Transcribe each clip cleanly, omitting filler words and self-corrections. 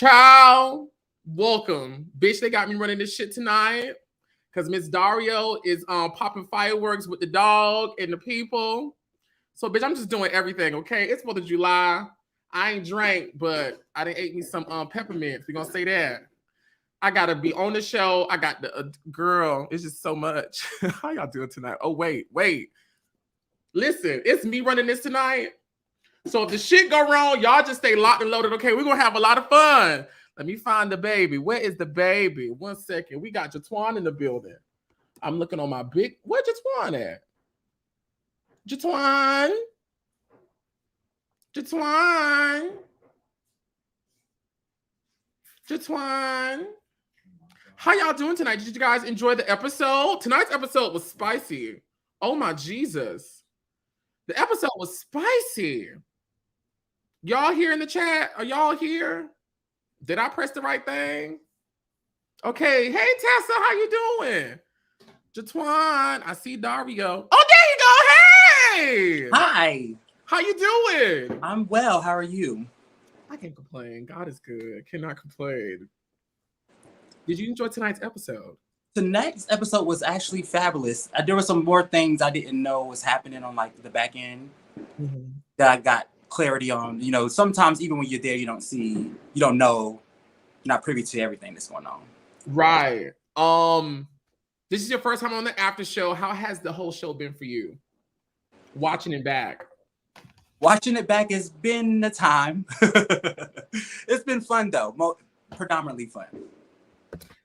Ciao. Welcome. Bitch, they got me running this shit tonight because Miss Dario is popping fireworks with the dog and the people. So, bitch, I'm just doing everything, okay? It's 4th of July. I ain't drank, but I done ate me some peppermints. We gonna say that. I gotta be on the show. I got the girl. It's just so much. How y'all doing tonight? Oh, wait. Listen, it's me running this tonight. So if the shit go wrong, y'all just stay locked and loaded. Okay, we're gonna have a lot of fun. Let me find the baby. Where is the baby? 1 second. We got JeTwahn in the building. I'm looking on my big. Where JeTwahn at? JeTwahn. How y'all doing tonight? Did you guys enjoy the episode? Tonight's episode was spicy. Oh my Jesus. The episode was spicy. Y'all here in the chat? Are y'all here? Did I press the right thing? Okay. Hey, Tessa, how you doing? JeTwahn, I see Dario. Oh, there you go. Hey. Hi. How you doing? I'm well. How are you? I can't complain. God is good. Cannot complain. Did you enjoy tonight's episode? Tonight's episode was actually fabulous. There were some more things I didn't know was happening on like the back end that I got clarity on. You know, sometimes even when you're there, you don't know, you're not privy to everything that's going on. Right. This is your first time on the after show. How has the whole show been for you? Watching it back. Watching it back has been a time. It's been fun though, predominantly fun.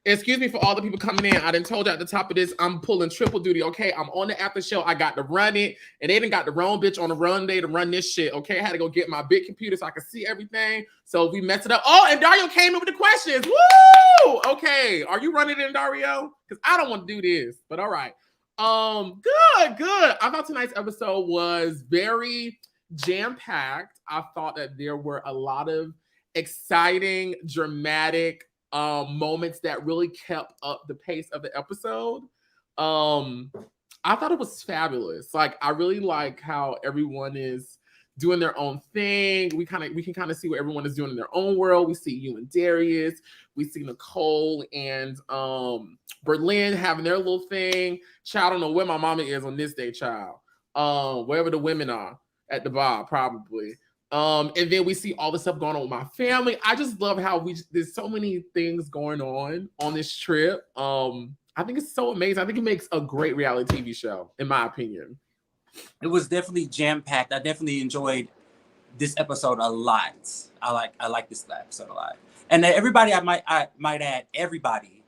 Excuse me for all the people coming in. I done told you at the top of this, I'm pulling triple duty, okay? I'm on the after show. I got to run it, and they done got the wrong bitch on the run day to run this shit, okay? I had to go get my big computer so I could see everything. So if we mess it up. Oh, and Dario came in with the questions. Woo! Okay, are you running in, Dario? Because I don't want to do this, but all right. Good. I thought tonight's episode was very jam-packed. I thought that there were a lot of exciting, dramatic moments that really kept up the pace of the episode. I thought it was fabulous. Like, I really like how everyone is doing their own thing. We can kind of see what everyone is doing in their own world. We see you and Darius. We see Nicole and Berlin having their little thing. Child, I don't know where my mama is on this day, child. Wherever the women are at the bar, probably. And then we see all the stuff going on with my family. I just love how there's so many things going on this trip. I think it's so amazing. I think it makes a great reality TV show, in my opinion. It was definitely jam-packed. I definitely enjoyed this episode a lot. I like this episode a lot. And everybody, I might add, everybody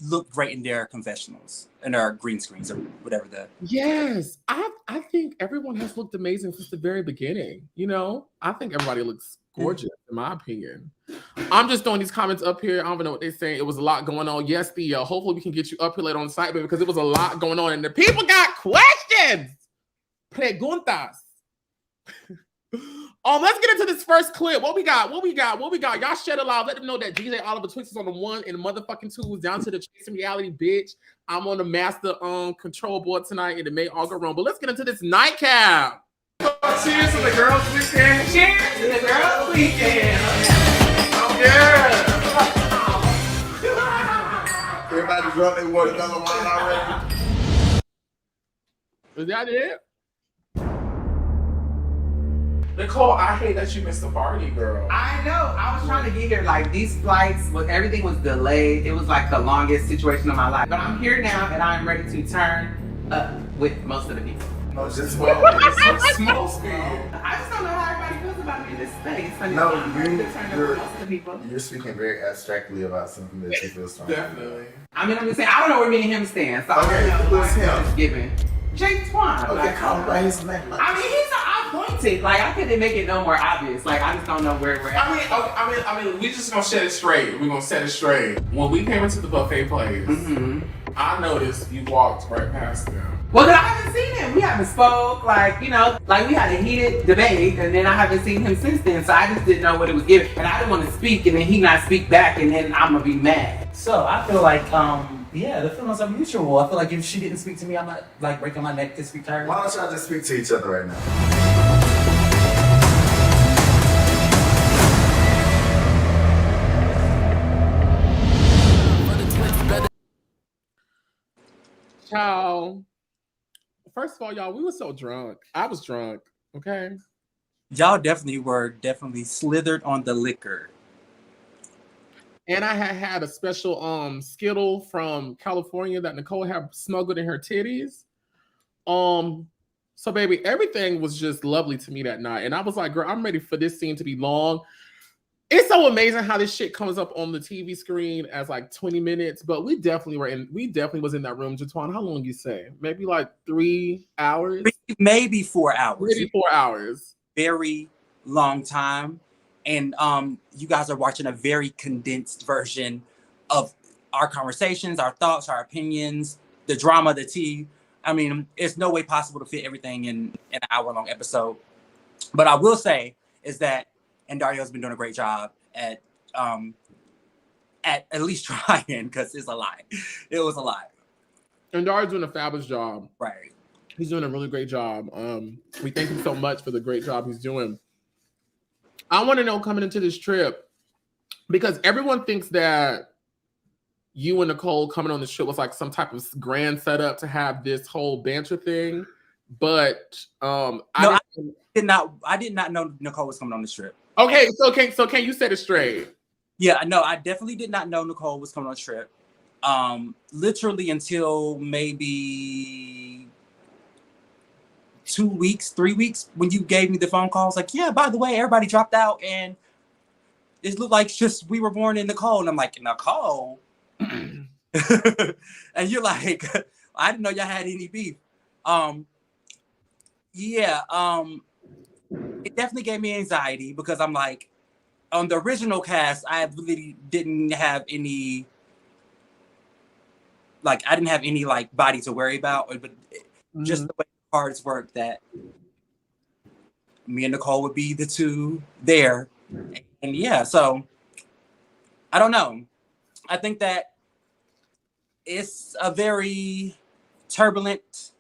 looked great in their confessionals and their green screens or whatever Yes, I think everyone has looked amazing since the very beginning. You know, I think everybody looks gorgeous, in my opinion. I'm just throwing these comments up here. I don't even know what they're saying. It was a lot going on. Yes, Theo. Hopefully we can get you up here later on the site, baby, because it was a lot going on and the people got questions. Preguntas. Let's get into this first clip. What we got? Y'all share it live. Let them know that DJ Oliver Twixt is on the 1 and the motherfucking 2 down to the Chasing Reality, bitch. I'm on the master control board tonight, and it may all go wrong. But let's get into this nightcap. Cheers to the girls' weekend. Cheers to the girls' weekend. Oh yeah. Everybody drunk. They want another wine already. Is that it? Nicole, I hate that you missed the party, girl. I know. I was trying to get here. Like, these flights, everything was delayed. It was like the longest situation of my life. But I'm here now, and I'm ready to turn up with most of the people. No, just small speed. I just don't know how everybody feels about me in this space. So No, I'm ready to turn up with most of the people. You're speaking very abstractly about something that you feel strongly. Definitely. I mean, I'm just saying, I don't know where me and him stand. So Okay, I don't know. who's him? Just giving. JéTwahn. Okay, call him by his name. I mean, he's appointed. Like, I couldn't make it no more obvious. Like, I just don't know where we're at. I mean, we just gonna set it straight. We're gonna set it straight. When we came into the buffet place, I noticed you walked right past them. Well, cause I haven't seen him. We haven't spoke. Like, you know, like we had a heated debate, and then I haven't seen him since then. So I just didn't know what it was giving, and I didn't want to speak, and then he not speak back, and then I'm gonna be mad. So I feel like, the feelings are mutual. I feel like if she didn't speak to me, I'm not like breaking my neck to speak to her. Why don't y'all just speak to each other right now? Child. First of all, y'all, we were so drunk. I was drunk. Okay. Y'all definitely slithered on the liquor. And I had a special Skittle from California that Nicole had smuggled in her titties. So baby, everything was just lovely to me that night. And I was like, girl, I'm ready for this scene to be long. It's so amazing how this shit comes up on the TV screen as like 20 minutes, but we definitely was in that room. JéTwahn, how long you say? Maybe like 3 hours? Maybe 4 hours. Maybe 4 hours. Very long time. And you guys are watching a very condensed version of our conversations, our thoughts, our opinions, the drama, the tea. I mean, it's no way possible to fit everything in an hour-long episode. But I will say is that, and Dario's been doing a great job at least trying, because it's a lot. It was a lot. And Dario's doing a fabulous job. Right. He's doing a really great job. We thank him so much for the great job he's doing. I want to know coming into this trip, because everyone thinks that you and Nicole coming on the trip was like some type of grand setup to have this whole banter thing. But I did not know Nicole was coming on this trip. Okay, so can you set it straight? Yeah, no, I definitely did not know Nicole was coming on the trip. Literally until maybe 2 weeks, 3 weeks, when you gave me the phone call. I was like, yeah, by the way, everybody dropped out and it looked like just we were born in Nicole. And I'm like, Nicole? And you're like, I didn't know y'all had any beef. It definitely gave me anxiety because I'm like, on the original cast, I really didn't have any, like, I didn't have any like body to worry about, but just the way the cards worked, that me and Nicole would be the two there. And yeah, so I don't know. I think that it's a very turbulent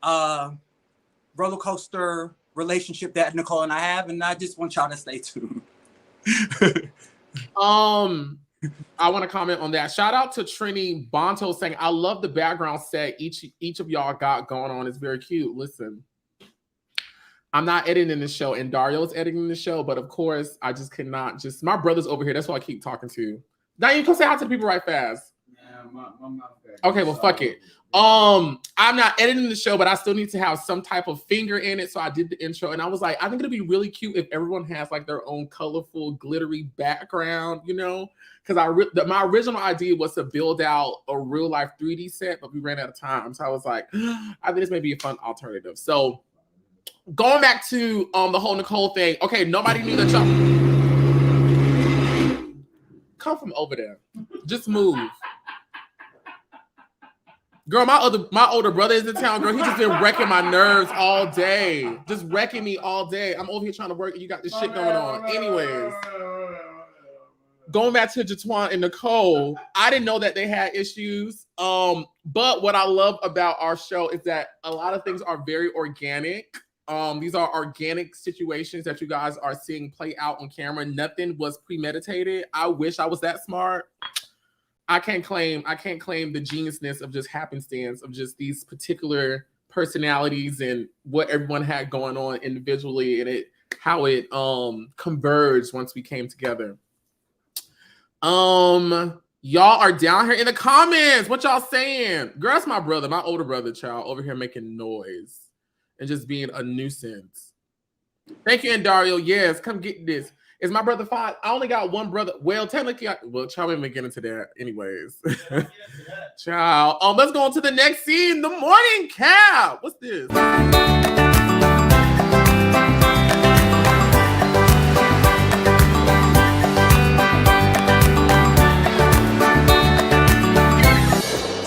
roller coaster relationship that Nicole and I have, and I just want y'all to stay tuned. I want to comment on that. Shout out to Trini Bonto saying, I love the background set each of y'all got going on. It's very cute. Listen, I'm not editing the show, and Dario's editing the show, but of course, I just cannot my brother's over here. That's who I keep talking to. Now you can say hi to the people right fast. Okay, well, fuck it. I'm not editing the show, but I still need to have some type of finger in it. So I did the intro, and I was like, I think it'd be really cute if everyone has like their own colorful, glittery background, you know? Because my original idea was to build out a real life 3D set, but we ran out of time. So I was like, I think this may be a fun alternative. So going back to the whole Nicole thing. Okay, nobody knew that y'all come from over there. Just move. Girl, my older brother is in town, girl. He just been wrecking my nerves all day. Just wrecking me all day. I'm over here trying to work and you got this shit going on. Anyways, going back to JéTwahn and Nicole, I didn't know that they had issues. But what I love about our show is that a lot of things are very organic. These are organic situations that you guys are seeing play out on camera. Nothing was premeditated. I wish I was that smart. I can't claim the geniusness of just happenstance of just these particular personalities and what everyone had going on individually and how it converged once we came together. Y'all are down here in the comments. What y'all saying? Girl, that's my brother, my older brother, child, over here making noise and just being a nuisance. Thank you, and Dario. Yes, come get this. Is my brother 5? I only got one brother. Well, technically, child, we get into that anyways. Child. Let's go on to the next scene. The morning cab. What's this?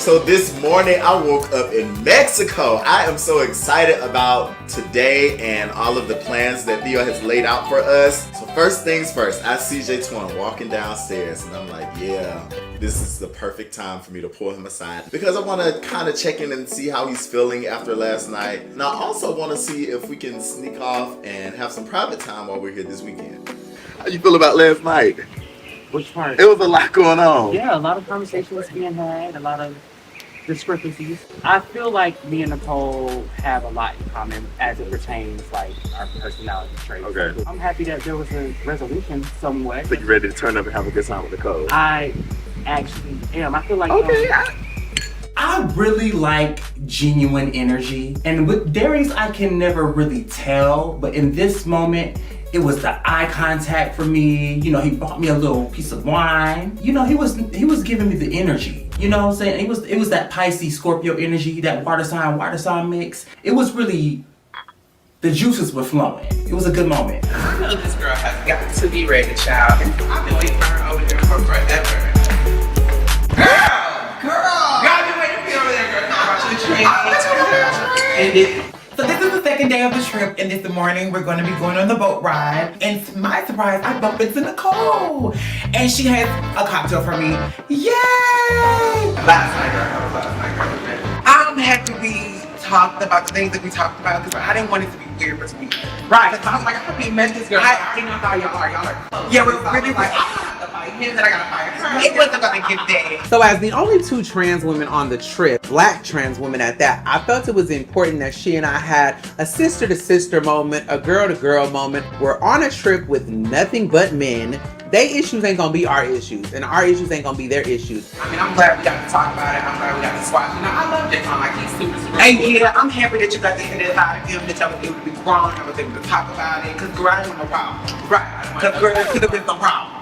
So this morning I woke up in Mexico. I am so excited about today and all of the plans that Theo has laid out for us. So first things first, I see JéTwahn walking downstairs and I'm like, yeah, this is the perfect time for me to pull him aside because I want to kind of check in and see how he's feeling after last night. And I also want to see if we can sneak off and have some private time while we're here this weekend. How you feel about last night? Which part? It was a lot going on. Yeah, a lot of conversations being had, a lot of discrepancies. I feel like me and Nicole have a lot in common as it pertains like our personality traits. Okay. I'm happy that there was a resolution somewhat. So you ready to turn up and have a good time with Nicole? I actually am. I feel like I really like genuine energy. And with Darius, I can never really tell. But in this moment, it was the eye contact for me. You know, he bought me a little piece of wine. You know, he was giving me the energy. You know what I'm saying? It was that Pisces Scorpio energy, that water sign mix. It was really, the juices were flowing. It was a good moment. I know this girl has got to be ready, child. I've been waiting for her over there for forever. Girl! Y'all been waiting for me over there, girl. Talk about your train. So this is the second day of the trip, and this morning we're going to be going on the boat ride. And to my surprise, I bump into Nicole, and she has a cocktail for me. Yay! Last night, girl. I'm happy we talked about the things that we talked about because I didn't want it to be weird between us. Right. Because I was like, I hope you met this girl. I already know how y'all are. Close. Yeah, we're So I was really like, I have to fight him, then I gotta fight her. It wasn't gonna get there. So as the only 2 trans women on the trip, black trans women at that, I felt it was important that she and I had a sister-to-sister moment, a girl-to-girl moment. We're on a trip with nothing but men. They issues ain't gonna be our issues, and our issues ain't gonna be their issues. I mean, I'm glad we got to talk about it. I'm glad we got to squash it. You know, I love JéTwhan. Like, he's super. And yeah, I'm happy that you got the internet out of him, that y'all was able to be grown, I was able to talk about it, because girl, I didn't want no problem. Right. Because girl, there could have been some problem.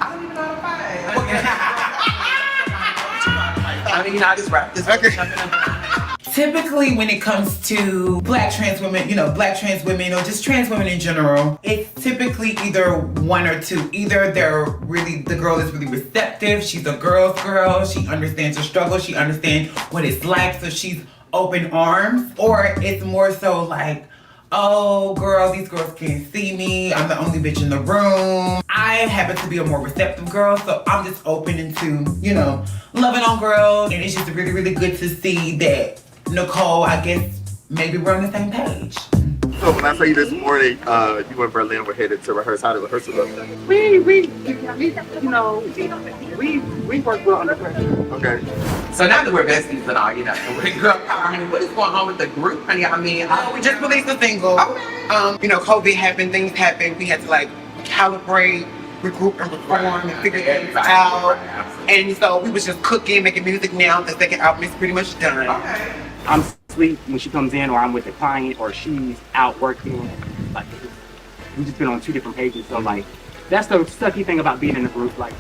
I don't even know how to fight. I mean, I just rap this. Typically, when it comes to black trans women, you know, black trans women or just trans women in general, it's typically either one or two. Either the girl is really receptive, she's a girl's girl, she understands her struggle, she understands what it's like, so she's open arms. Or it's more so like, oh girl, these girls can't see me, I'm the only bitch in the room. I happen to be a more receptive girl, so I'm just open into, you know, loving on girls. And it's just really, really good to see that Nicole, I guess maybe we're on the same page. So when I say you this morning, you and Berlin were headed to rehearse. How did rehearsal look? We work well under pressure. Okay. So now that we're besties and all, you know, girl power, honey, what is going on with the group, honey? I mean, We just released a single. Okay. You know, COVID happened, things happened. We had to like calibrate, regroup, and perform and figure things out. And so we was just cooking, making music now. The second album is pretty much done. Okay. I'm asleep when she comes in, or I'm with the client, or she's out working. Like, we've just been on 2 different pages, so like, that's the sucky thing about being in a group. Like,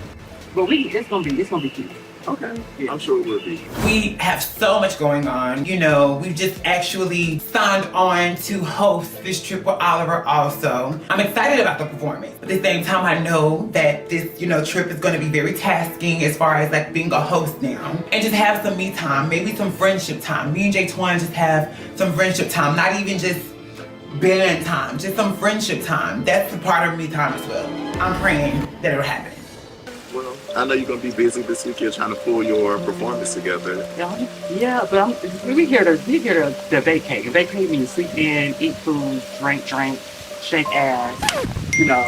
but it's gonna be cute. Okay. Yeah. I'm sure it will be. We have so much going on. You know, we've just actually signed on to host this trip with Oliver also. I'm excited about the performance. At the same time, I know that this, you know, trip is going to be very tasking as far as like being a host now. And just have some me time, maybe some friendship time. Me and JéTwhan just have some friendship time, not even just band time, just some friendship time. That's a part of me time as well. I'm praying that it'll happen. Well, I know you're gonna be busy this week. You're trying to pull your performance together. Yeah, but we here to vacate. Vacate means sleep in, eat food, drink, shake ass, you know.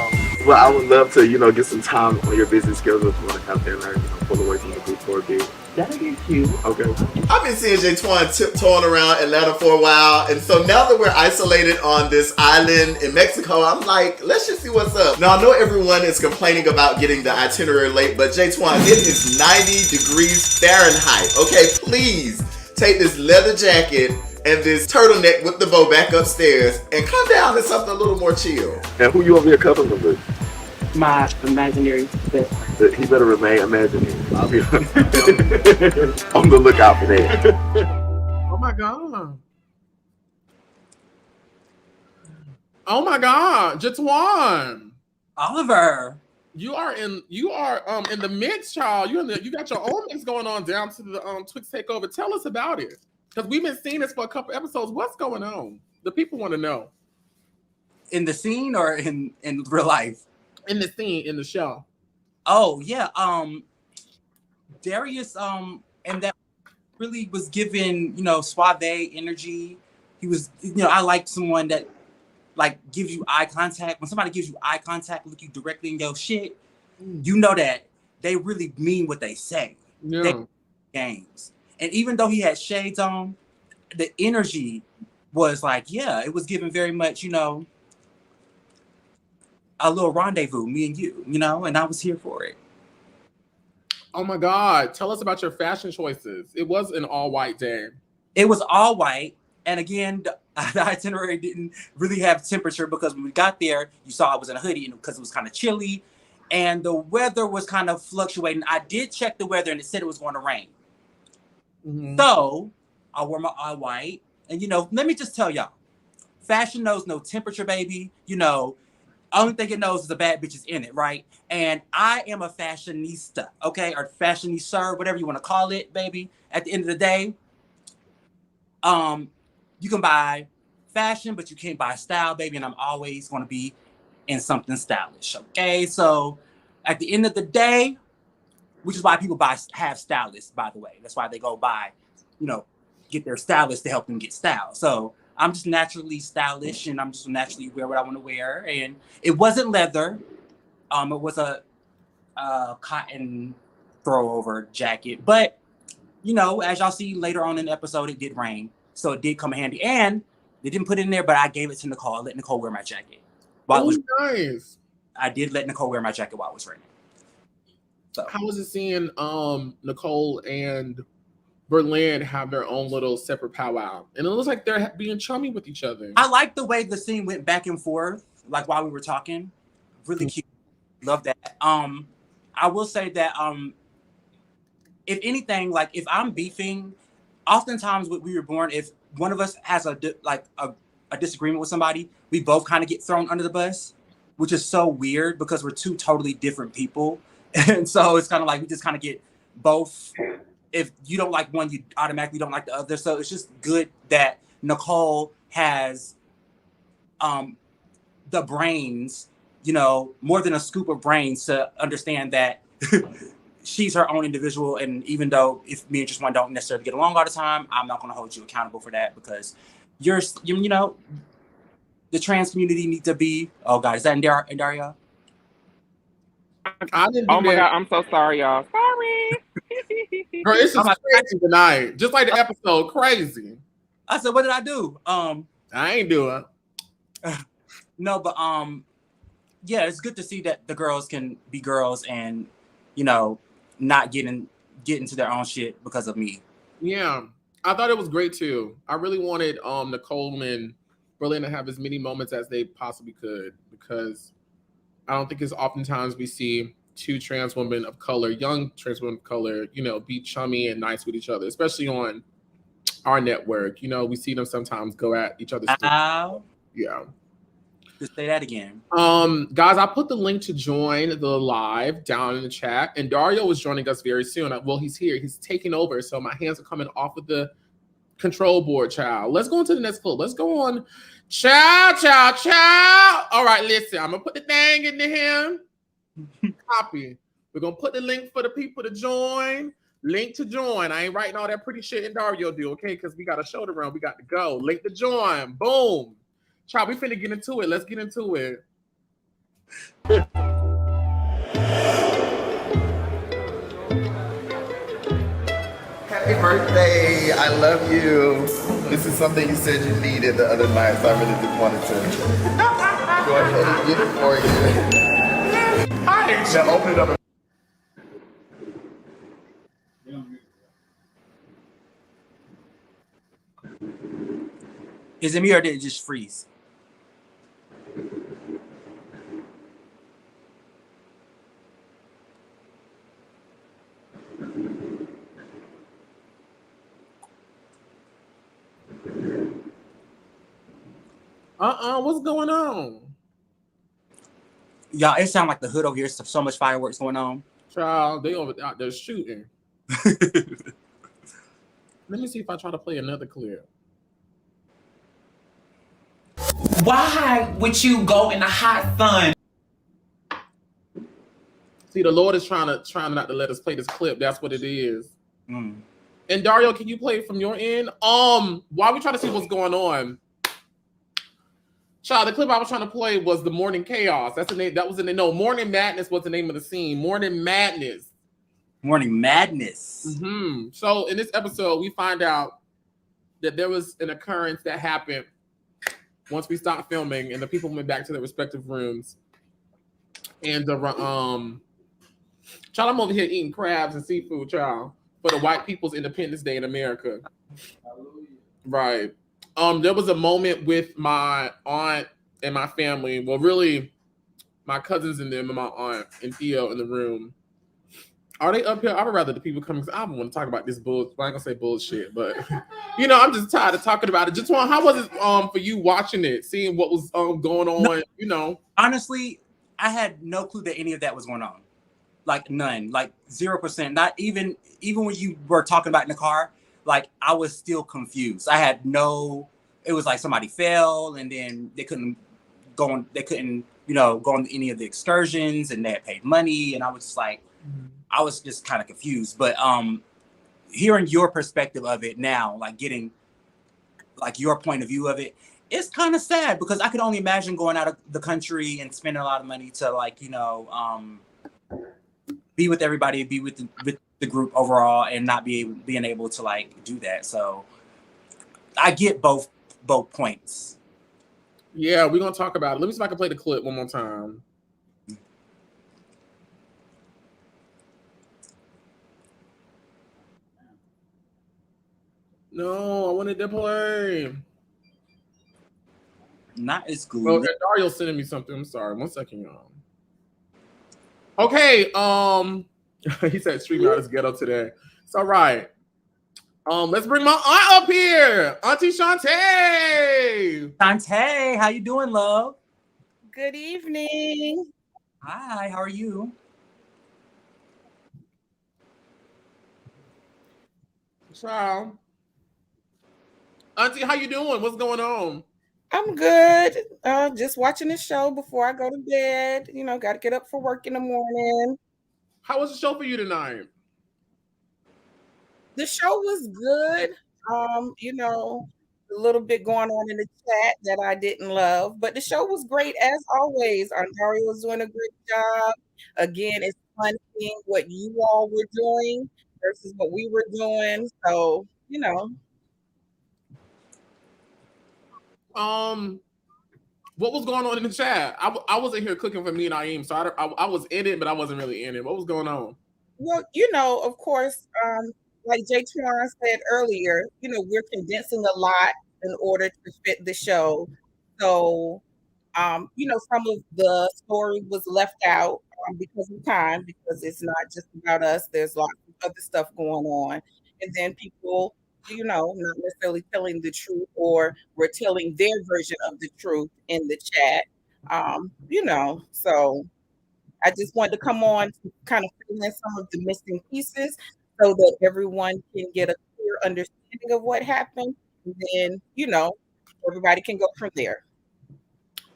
Well, I would love to, get some time on your busy schedule if you want to come in and pull away from the group for a bit. That'd be cute. Okay. I've been seeing JéTwhan tiptoeing around Atlanta for a while, and so now that we're isolated on this island in Mexico, I'm like, let's just see what's up. Now, I know everyone is complaining about getting the itinerary late, but JéTwhan, it is 90 degrees Fahrenheit. Okay, please take this leather jacket and this turtleneck with the bow back upstairs and come down to something a little more chill. And who you over here cuddling with? My imaginary best. He better remain imaginary. I'll be on the lookout for that. Oh my God. Oh my God, JéTwhan. Oliver. You are in the mix, child. You got your own mix going on down to the Twixt takeover. Tell us about it. Because we've been seeing this for a couple episodes. What's going on? The people want to know. In the scene or in real life? In the scene, in the show. Oh yeah. Darius and that really was given, suave energy. He was, I like someone that like gives you eye contact. When somebody gives you eye contact, look you directly in your shit, you know that they really mean what they say. Yeah. They games. And even though he had shades on, the energy was like, yeah, it was given very much, a little rendezvous, me and you, and I was here for it. Oh my God. Tell us about your fashion choices. It was an all-white day. It was all white. And again, the itinerary didn't really have temperature because when we got there, you saw I was in a hoodie because it was kind of chilly. And the weather was kind of fluctuating. I did check the weather and it said it was going to rain. Mm-hmm. So I wore my all white. And, let me just tell y'all, fashion knows no temperature, baby. Only thing it knows is the bad bitches in it, right? And I am a fashionista, okay? Or fashionista, whatever you want to call it, baby. At the end of the day, you can buy fashion, but you can't buy style, baby. And I'm always going to be in something stylish, okay? So at the end of the day, which is why people have stylists, by the way. That's why they go buy, get their stylist to help them get style. So I'm just naturally stylish and I'm just naturally wear what I want to wear. And it wasn't leather. It was a cotton throwover jacket. But, as y'all see later on in the episode, it did rain. So it did come in handy. And they didn't put it in there, but I gave it to Nicole. I let Nicole wear my jacket. Nice. I did let Nicole wear my jacket while it was raining. So how was it seeing Nicole and Berlin have their own little separate powwow? And it looks like they're being chummy with each other. I like the way the scene went back and forth, like while we were talking. Really cute. Love that. I will say that if anything, like if I'm beefing, oftentimes what we were born, if one of us has a disagreement with somebody, we both kind of get thrown under the bus, which is so weird because we're two totally different people. And so it's kind of like we just kind of get both. If you don't like one, you automatically don't like the other. So it's just good that Nicole has the brains, more than a scoop of brains to understand that she's her own individual. And even though if me and JéTwahn don't necessarily get along all the time, I'm not going to hold you accountable for that because you're the trans community need to be. Oh God, is that in Daria? I didn't do my that. God, I'm so sorry, y'all. Sorry. Girl, it's just crazy tonight. Just like the episode, crazy. I said, what did I do? I ain't doing. No, but yeah, it's good to see that the girls can be girls and not get into their own shit because of me. Yeah, I thought it was great too. I really wanted Nicole and Berlin to have as many moments as they possibly could because I don't think it's oftentimes we see two trans women of color, young trans women of color, be chummy and nice with each other, especially on our network. We see them sometimes go at each other's yeah. Just say that again. Guys, I put the link to join the live down in the chat, and Dario is joining us very soon. Well, he's here. He's taking over, so my hands are coming off of the control board, child. Let's go into the next clip. Let's go on. Ciao. All right, listen. I'm gonna put the thing into him. Copy. We're gonna put the link for the people to join. Link to join. I ain't writing all that pretty shit in Dario do, okay? Because we got a show to run. We got to go. Link to join. Boom. Child, we finna get into it. Let's get into it. Happy birthday. I love you. This is something you said you needed the other night, so I really just wanted to go ahead and get it for you. Hi. Now open it up. Is it me or did it just freeze? What's going on? Y'all, it sounds like the hood over here. So much fireworks going on. Child, they out there shooting. Let me see if I try to play another clip. Why would you go in the hot sun? See, the Lord is trying not to let us play this clip. That's what it is. Mm. And Dario, can you play it from your end? While we try to see what's going on. Child, the clip I was trying to play was the Morning Chaos. That's the name. That was the name. No, Morning Madness was the name of the scene. Morning Madness. Morning Madness. Mm-hmm. So in this episode, we find out that there was an occurrence that happened once we stopped filming, and the people went back to their respective rooms. And the child, I'm over here eating crabs and seafood, child, for the white people's Independence Day in America. Right. There was a moment with my aunt and my family. Well, really, my cousins and them and my aunt and Theo in the room. Are they up here? I would rather the people come because I don't want to talk about this bull. I ain't gonna say bullshit, but I'm just tired of talking about it. JéTwahn, how was it for you watching it, seeing what was going on? Honestly, I had no clue that any of that was going on. Like none, like 0%. Not even when you were talking about in the car, like I was still confused. I had no. It was like somebody fell and then they couldn't go on. They couldn't, go on any of the excursions, and they had paid money, and I was just like. I was just kind of confused, but hearing your perspective of it now, like getting like your point of view of it, it's kind of sad because I could only imagine going out of the country and spending a lot of money to be with everybody, be with the group overall, and not being able to like do that. So I get both points. Yeah, we're gonna talk about it. Let me see if I can play the clip one more time. No, I wanted to play. Not as good. Well, Darius sending me something. I'm sorry. 1 second, y'all. Okay. He said StreamYard is ghetto today. It's all right. Let's bring my aunt up here, Auntie Chantae. Chantae, how you doing, love? Good evening. Hi, how are you? Ciao. Auntie, how you doing? What's going on? I'm good. Just watching the show before I go to bed. Got to get up for work in the morning. How was the show for you tonight? The show was good. A little bit going on in the chat that I didn't love, but the show was great as always. Dario was doing a great job. Again, it's fun seeing what you all were doing versus what we were doing. So, What was going on in the chat? I wasn't here cooking for me and Aim, so I was in it, but I wasn't really in it. What was going on? Well, of course, like JéTwhan said earlier, we're condensing a lot in order to fit the show. So, some of the story was left out because of time, because it's not just about us. There's lots of other stuff going on. And then people, not necessarily telling the truth, or we're telling their version of the truth in the chat. So I just wanted to come on to kind of fill in some of the missing pieces so that everyone can get a clear understanding of what happened. And then, everybody can go from there.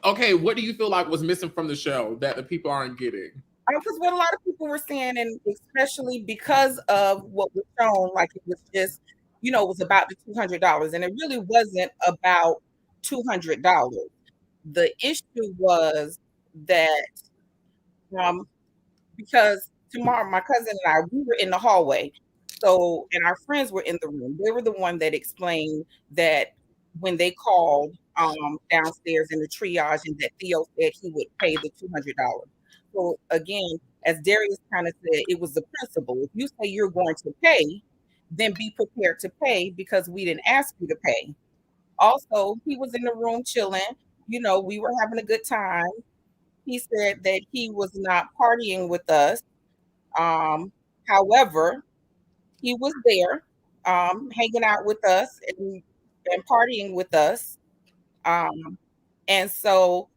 Okay, what do you feel like was missing from the show that the people aren't getting? Because what a lot of people were saying, and especially because of what was shown, like it was just, it was about the $200, and it really wasn't about $200. The issue was that because tomorrow, my cousin and I, we were in the hallway. So, and our friends were in the room. They were the one that explained that when they called downstairs in the triage, and that Theo said he would pay the $200. So again, as Darius kind of said, it was the principle. If you say you're going to pay, then be prepared to pay, because we didn't ask you to pay. Also, he was in the room chilling. We were having a good time. He said that he was not partying with us. However, he was there hanging out with us and partying with us. And so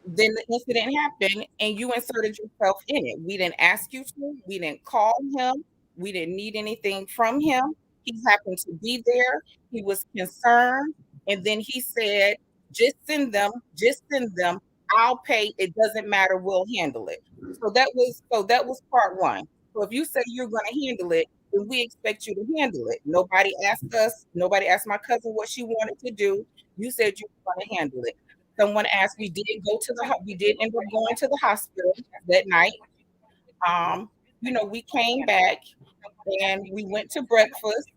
then the incident happened, and you inserted yourself in it. We didn't ask you to. We didn't call him. We didn't need anything from him. He happened to be there. He was concerned. And then he said, just send them. I'll pay. It doesn't matter. We'll handle it. So that was part one. So if you say you're going to handle it, then we expect you to handle it. Nobody asked us. Nobody asked my cousin what she wanted to do. You said you were going to handle it. Someone asked. We did end up going to the hospital that night. we came back and we went to breakfast.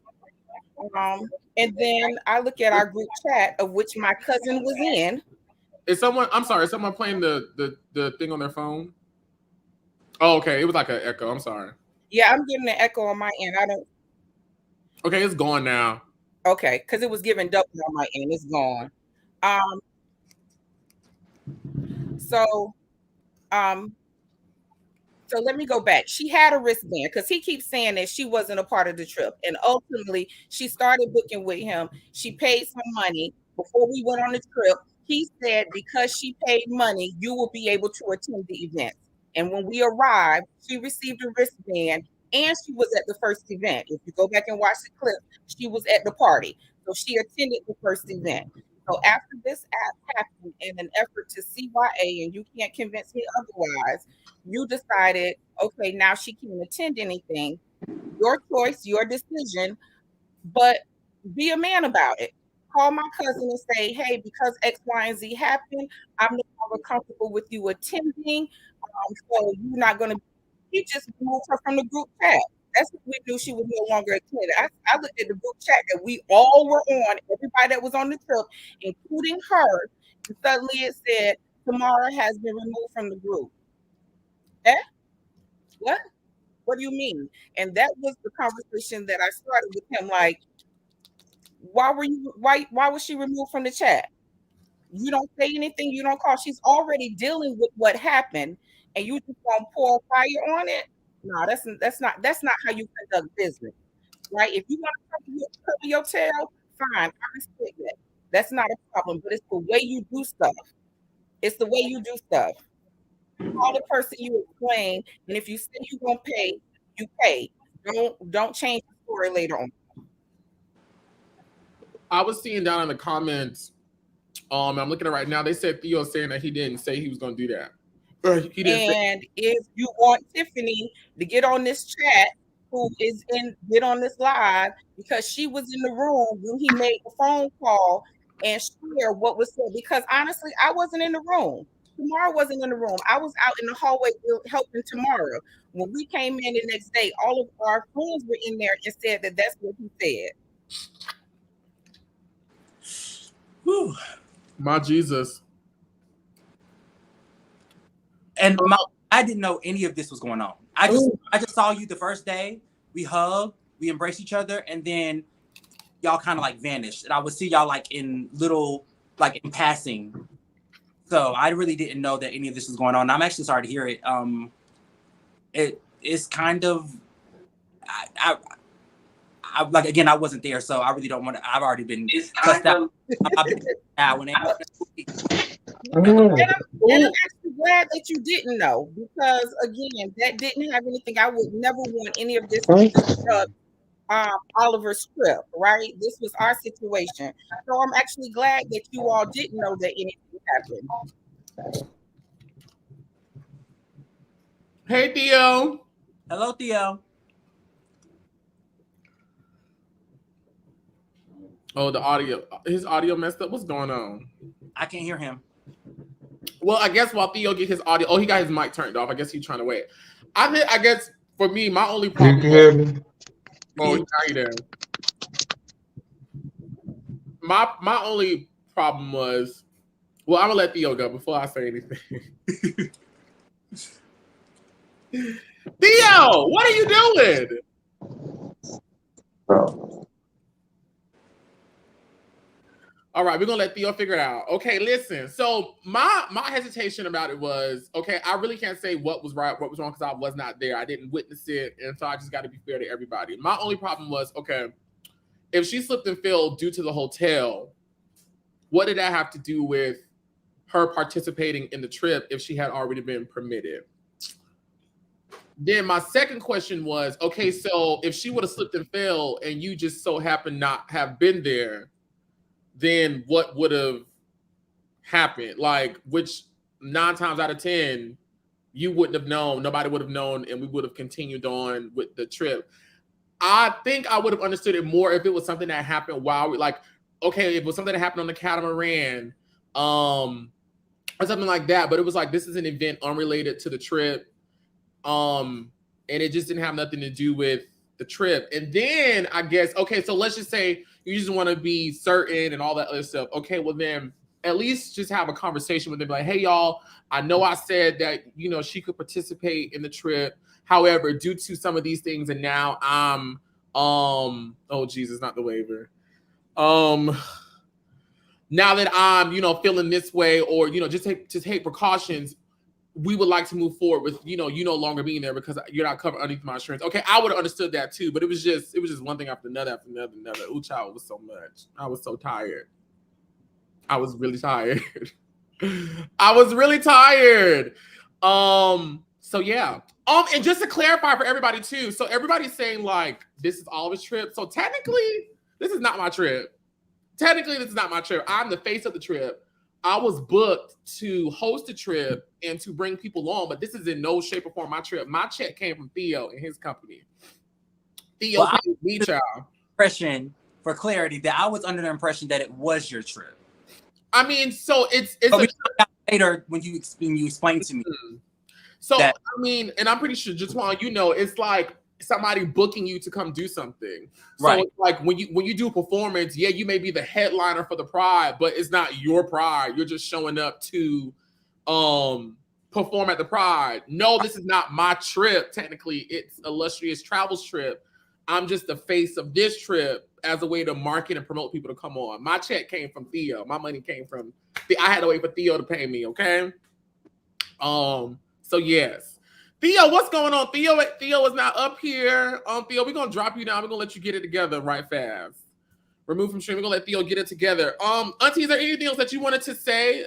And then I look at our group chat of which my cousin was in. I'm sorry, is someone playing the thing on their phone? Oh, okay. It was like an echo. I'm sorry. Yeah, I'm getting an echo on my end. I don't. Okay, it's gone now. Okay, because it was giving double on my end. It's gone. So let me go back. She had a wristband because he keeps saying that she wasn't a part of the trip. And ultimately, she started booking with him. She paid some money before we went on the trip. He said, because she paid money, you will be able to attend the event. And when we arrived, she received a wristband and she was at the first event. If you go back and watch the clip, she was at the party. So she attended the first event. So after this happened in an effort to CYA, and you can't convince me otherwise, you decided, okay, now she can't attend anything. Your choice, your decision, but be a man about it. Call my cousin and say, hey, because X, Y, and Z happened, I'm no longer comfortable with you attending. So you're not going to. He just removed her from the group chat. That's when we knew she was no longer attending. I looked at the group chat that we all were on, everybody that was on the trip, including her, and suddenly it said, Tamara has been removed from the group. Eh? What? What do you mean? And that was the conversation that I started with him. Like, why was she removed from the chat? You don't say anything, you don't call. She's already dealing with what happened, and you just gonna pour fire on it? No, that's not how you conduct business, right? If you want to cover your tail, fine, I respect that. That's not a problem, but it's the way you do stuff. It's the way you do stuff. Call the person, you explain, and if you say you're gonna pay, you pay. Don't change the story later on. I was seeing down in the comments. I'm looking at it right now. They said Theo saying that he didn't say he was gonna do that. If you want Tiffany to get on this chat, get on this live, because she was in the room when he made the phone call and share what was said. Because honestly, I wasn't in the room. Tamara wasn't in the room. I was out in the hallway helping Tamara. When we came in the next day, all of our friends were in there and said that that's what he said. Whew. My Jesus. And I didn't know any of this was going on. I just saw you the first day. We hugged, we embraced each other, and then y'all kind of like vanished. And I would see y'all like in passing. So I really didn't know that any of this was going on. I'm actually sorry to hear it. It's kind of I like, again, I wasn't there, so I really don't want to. I've already been cussed out. And I'm actually glad that you didn't know, because again, that didn't have anything. I would never want any of this to disrupt Oliver's trip, right? This was our situation. So I'm actually glad that you all didn't know that anything happened. Hey, Theo. Hello, Theo. Oh, his audio messed up. What's going on? I can't hear him. Well, I guess while Theo get his audio, he got his mic turned off. I guess he's trying to wait. I guess for me, my only problem. You can hear me. Oh, now you there. My only problem was, well, I'm gonna let Theo go before I say anything. Theo, what are you doing? All right, we're gonna let Theo figure it out. Okay, listen. So my hesitation about it was, okay, I really can't say what was right, what was wrong, because I was not there. I didn't witness it, and so I just got to be fair to everybody. My only problem was, okay, if she slipped and fell due to the hotel, what did that have to do with her participating in the trip if she had already been permitted? Then my second question was, okay, so if she would have slipped and fell and you just so happened not have been there, then what would have happened? Like, which 9 times out of 10, you wouldn't have known, nobody would have known, and we would have continued on with the trip. I think I would have understood it more if it was something that happened while we, like, okay, if it was something that happened on the Catamaran, or something like that. But it was like, this is an event unrelated to the trip. and it just didn't have nothing to do with the trip. And then I guess, okay, so let's just say you just want to be certain and all that other stuff. Okay, well then at least just have a conversation with them, like, hey y'all, I know I said that, you know, she could participate in the trip. However, due to some of these things, and now I'm oh Jesus, not the waiver. Now that I'm, you know, feeling this way, or, you know, just take precautions, we would like to move forward with, you know, you no longer being there because you're not covered underneath my insurance. Okay, I would have understood that too, but it was just one thing after another after another. Ooh, child, it was so much. I was so tired. I was really tired. I was really tired. So yeah. And just to clarify for everybody too, so everybody's saying like this is Oliver's trip. So technically, this is not my trip. Technically, this is not my trip. I'm the face of the trip. I was booked to host a trip and to bring people on, but this is in no shape or form my trip. My check came from Theo and his company. Theo paid me, child. Impression, for clarity, that I was under the impression that it was your trip. I mean, so it's later when you explained to me. So that, I mean, and I'm pretty sure JéTwahn, you know, it's like somebody booking you to come do something. So right. It's like when you do a performance, yeah, you may be the headliner for the pride, but it's not your pride. You're just showing up to perform at the pride. No, this is not my trip. Technically, it's Illustrious Travels trip. I'm just the face of this trip as a way to market and promote people to come on. My check came from Theo. My money came from I had to wait for Theo to pay me, okay? So yes. Theo, what's going on? Theo is not up here. Theo, we're gonna drop you down. We're gonna let you get it together right fast. Remove from stream. We're gonna let Theo get it together. Auntie, is there anything else that you wanted to say?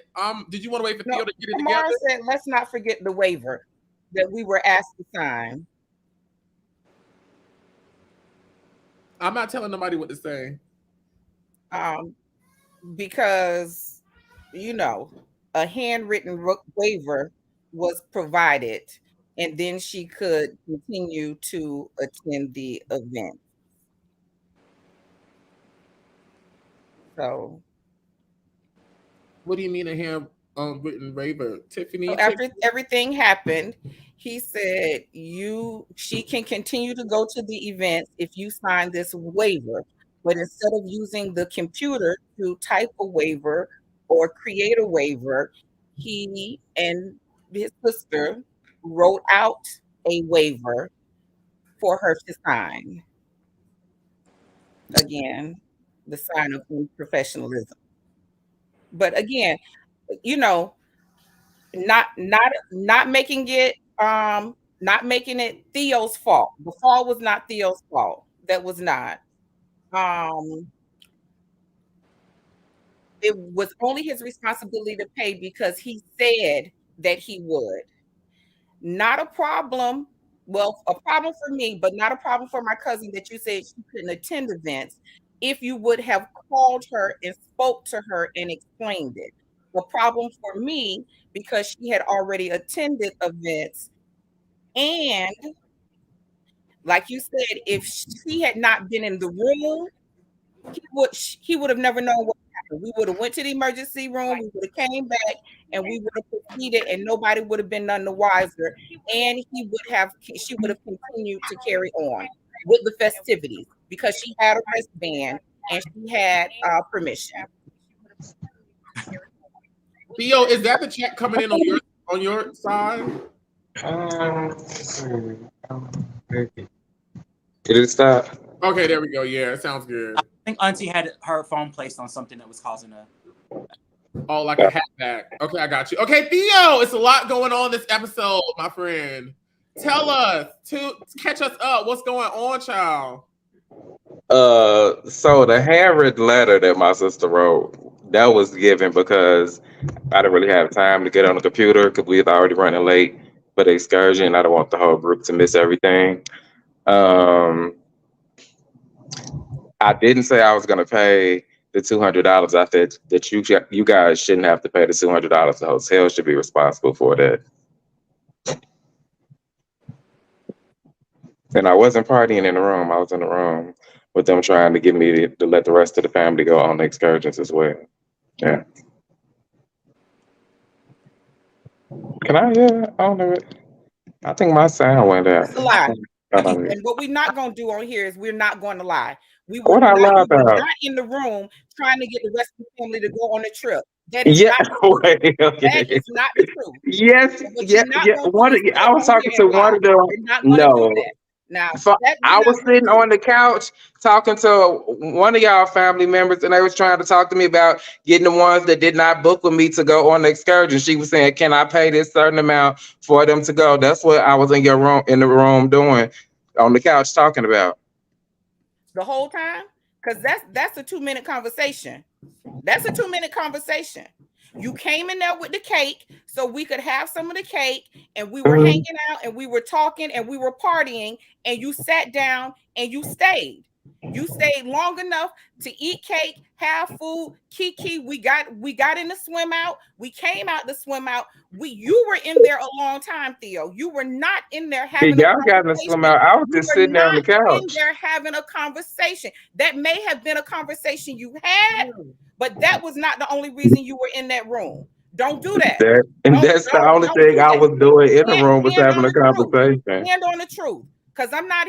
Did you want to wait for Theo to get it together? Said, let's not forget the waiver that we were asked to sign. I'm not telling nobody what to say. Because, you know, a handwritten waiver was provided, and then she could continue to attend the event. So, what do you mean a handwritten waiver, Tiffany? So after everything happened, he said she can continue to go to the events if you sign this waiver, but instead of using the computer to type a waiver or create a waiver, he and his sister wrote out a waiver for her to sign. Again, the sign of unprofessionalism. But again, you know, not making it Theo's fault. The fall was not Theo's fault. That was not. It was only his responsibility to pay because he said that he would. Not a problem. Well, a problem for me, but not a problem for my cousin that you said she couldn't attend events if you would have called her and spoke to her and explained it. A problem for me because she had already attended events, and like you said, if she had not been in the room, he would have never known what happened. We would have went to the emergency room, we would have came back, and we would have proceeded, and nobody would have been none the wiser. And she would have continued to carry on with the festivities because she had a wristband and she had permission. Theo, is that the check coming in on your side? Did it stop? Okay, there we go. Yeah, it sounds good. I think Auntie had her phone placed on something that was causing a... Oh, like a hat back. Okay, I got you. Okay, Theo, it's a lot going on this episode, my friend. Tell us, to catch us up, what's going on, child? So the handwritten letter that my sister wrote, that was given because I didn't really have time to get on the computer because we had already running late for the excursion. I don't want the whole group to miss everything. I didn't say I was going to pay the $200. I said that you guys shouldn't have to pay the $200. The hotel should be responsible for that. And I wasn't partying in the room. I was in the room with them trying to get me to let the rest of the family go on the excursions as well. Yeah. Can I? Yeah, I don't know it. I think my sound went out. It's a lie. And what we're not going to do on here is we're not going to lie. We were What I lie not about? in the room trying to get the rest of the family to go on a trip. That is Yeah, not wait, okay. that is not the truth. Yes, But what yeah, you're not yeah. gonna One, do is I was sit on talking here to and one lie. of them. You're not gonna No, do that. Now So that we're I not was gonna sitting do. on the couch talking to one of y'all family members, and they was trying to talk to me about getting the ones that did not book with me to go on the excursion. She was saying, "Can I pay this certain amount for them to go?" That's what I was in the room doing, on the couch talking about. The whole time, because that's a 2-minute conversation. That's a 2-minute conversation. You came in there with the cake so we could have some of the cake, and we were hanging out and we were talking and we were partying, and you sat down and you stayed. You stayed long enough to eat cake, have food, kiki. We got in the swim out. We came out to swim out. You were in there a long time, Theo. You were not in there having Y'all a got in the swim out. I was just sitting there on the couch. in there having a conversation. That may have been a conversation you had, but that was not the only reason you were in that room. Don't do that. That's the only thing I was doing in the room was having a conversation. Stand on the truth. Because I'm not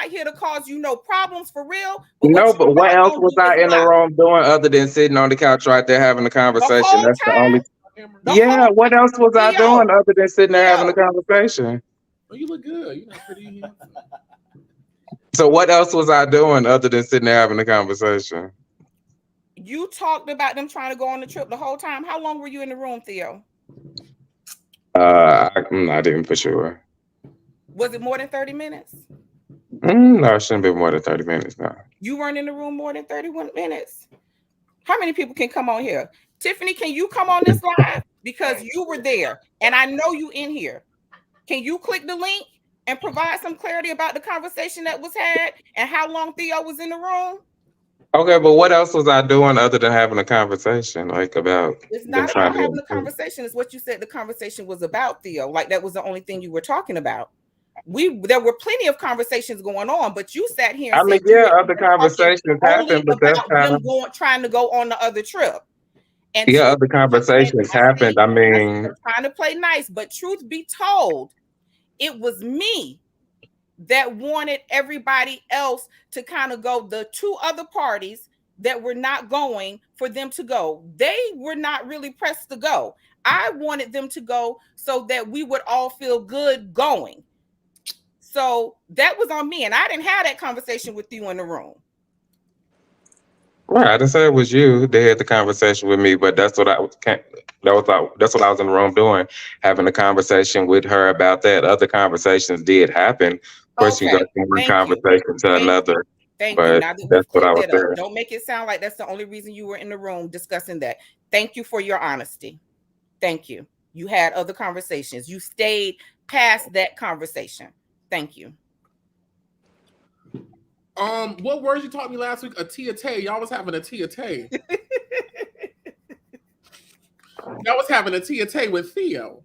here to cause you no problems for real. No, but what else was I in the room doing other than sitting on the couch right there having a conversation? That's the only. Yeah, what else was I doing other than sitting there having a conversation? Oh, you look good. You're not pretty. So what else was I doing other than sitting there having a conversation? You talked about them trying to go on the trip the whole time. How long were you in the room, Theo? I'm not even for sure. Was it more than 30 minutes? No, it shouldn't be more than 30 minutes now. You weren't in the room more than 31 minutes. How many people can come on here? Tiffany, can you come on this live? Because you were there and I know you in here. Can you click the link and provide some clarity about the conversation that was had and how long Theo was in the room? Okay, but what else was I doing other than having a conversation? Like about it's not about having a conversation, it's what you said the conversation was about, Theo. Like that was the only thing you were talking about. There were plenty of conversations going on, but you sat here and said other conversations happened, but that's them trying to go on the other trip. And other conversations happened. I mean, trying to play nice, but truth be told, it was me that wanted everybody else to kind of go. The two other parties that were not going, for them to go. They were not really pressed to go. I wanted them to go so that we would all feel good going. So that was on me, and I didn't have that conversation with you in the room. Right, I didn't say it was you. They had the conversation with me, but that's what I was. That's what I was in the room doing, having a conversation with her about that. Other conversations did happen. Of course, you go from one conversation to another. Thank you. Now that's what I was there. Don't make it sound like that's the only reason you were in the room discussing that. Thank you for your honesty. Thank you. You had other conversations. You stayed past that conversation. Thank you. What words you taught me last week? A tea. Y'all was having a tea. Y'all was having a tea with Theo.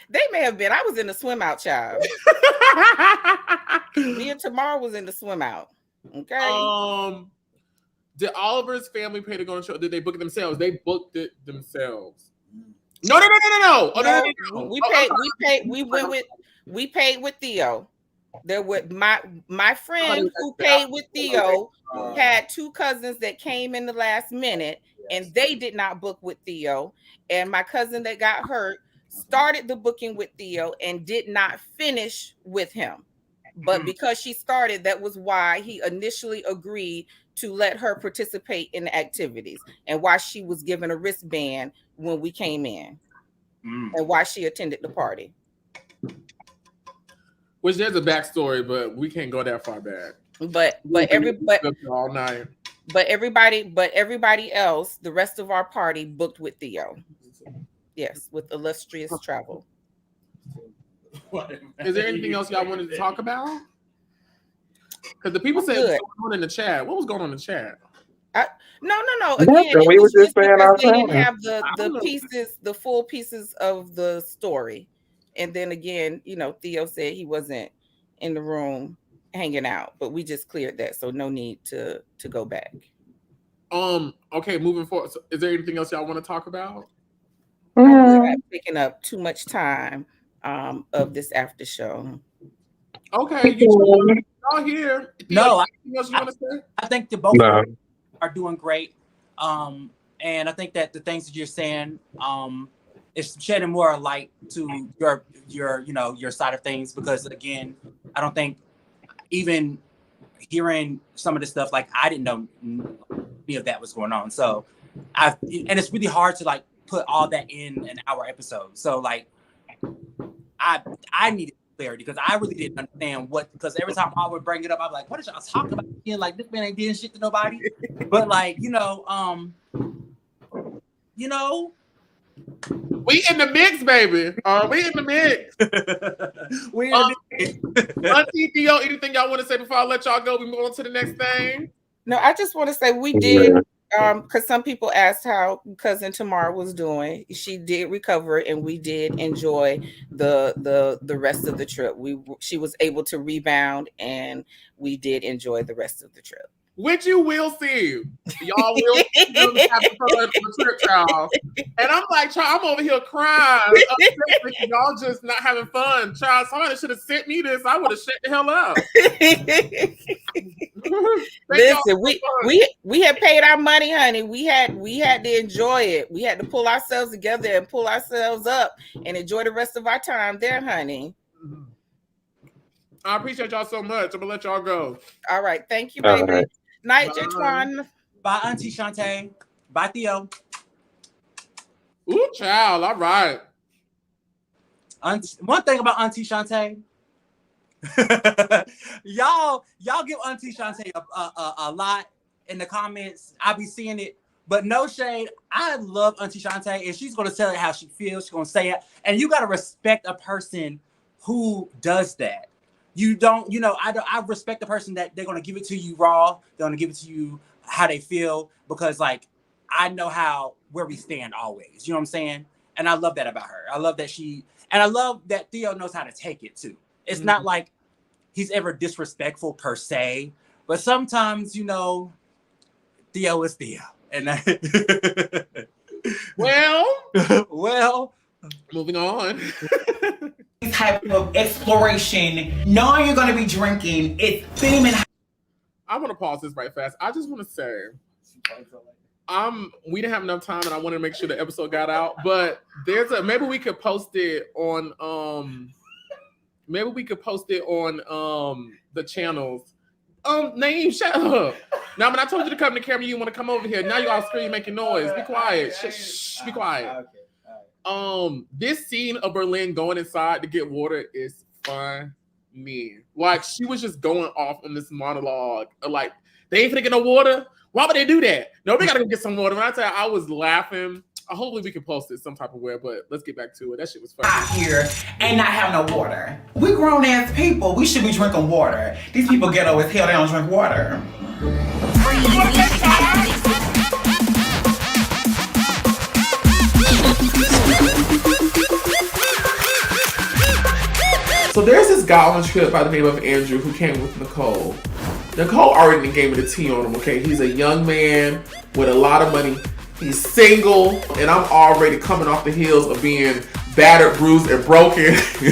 They may have been. I was in the swim out, child. Me and Tamara was in the swim out. Okay. Did Oliver's family pay to go on the show? Did they book it themselves? They booked it themselves. No. Oh, no. We paid with Theo. There were my friend who paid with Theo had two cousins that came in the last minute, and they did not book with Theo. And my cousin that got hurt started the booking with Theo and did not finish with him. But because she started, that was why he initially agreed to let her participate in the activities, and why she was given a wristband when we came in, and why she attended the party. Which there's a backstory, but we can't go that far back. But everybody else, the rest of our party booked with Theo. Yes, with illustrious travel. Is there anything else y'all wanted to talk about? Because the people said what's going on in the chat. What was going on in the chat? No. Again, we were just saying our they didn't have the pieces, the full pieces of the story. And then again, Theo said he wasn't in the room hanging out, but we just cleared that, so no need to go back. Okay, moving forward. So is there anything else y'all want to talk about? I'm picking up too much time. of this after show. Okay, y'all here. No, anything else you want to say? I think the both No. are doing great. And I think that the things that you're saying is shedding more light to your side of things, because again, I don't think even hearing some of the stuff, like I didn't know any of that was going on. So and it's really hard to like put all that in an hour episode. So like I needed clarity because I really didn't understand because every time I would bring it up, I'm like, what is y'all talking about? Again? Like this man ain't doing shit to nobody. But like, we in the mix, baby. We in the mix. Auntie Theo, anything y'all want to say before I let y'all go? We move on to the next thing. No, I just want to say we did, because some people asked how cousin Tamara was doing. She did recover, and we did enjoy the rest of the trip. She was able to rebound, and we did enjoy the rest of the trip. Which you will see. Y'all will see them having fun on the trip, child. And I'm like, child, I'm over here crying. Y'all just not having fun. Child, somebody should have sent me this. I would have shut the hell up. Listen, we had paid our money, honey. We had to enjoy it. We had to pull ourselves together and pull ourselves up and enjoy the rest of our time there, honey. I appreciate y'all so much. I'm gonna let y'all go. All right, thank you, baby. Right. Night, JéTwahn. Bye, Auntie Chantae. Bye, Theo. Ooh, child. All right. One thing about Auntie Chantae, y'all give Auntie Chantae a lot in the comments. I be seeing it, but no shade. I love Auntie Chantae, and she's gonna tell it how she feels. She's gonna say it, and you gotta respect a person who does that. You don't, I respect the person that they're going to give it to you raw. They're going to give it to you how they feel, because like, I know where we stand always, you know what I'm saying? And I love that about her. I love that I love that Theo knows how to take it too. It's not like he's ever disrespectful per se, but sometimes, Theo is Theo. And well, moving on. Type of exploration, knowing you're going to be drinking, it's theming. I want to pause this right fast. I just want to say, we didn't have enough time, and I wanted to make sure the episode got out. But maybe we could post it on the channels. Naeem, shut up. Now, when I told you to come to the camera, you want to come over here. Now you all screaming, making noise. Be quiet. Shh, be quiet. This scene of Berlin going inside to get water is funny. Like, she was just going off on this monologue. Like, they ain't finna get no water. Why would they do that? No, we gotta go get some water. When I tell you, I was laughing. Hopefully we can post it some type of way, but let's get back to it. That shit was funny. Out here and not have no water. We grown ass people. We should be drinking water. These people ghetto as hell. They don't drink water. So there's this guy on the trip by the name of Andrew who came with Nicole. Nicole already gave me the tea on him, okay? He's a young man with a lot of money. He's single, and I'm already coming off the heels of being battered, bruised, and broken. Plus,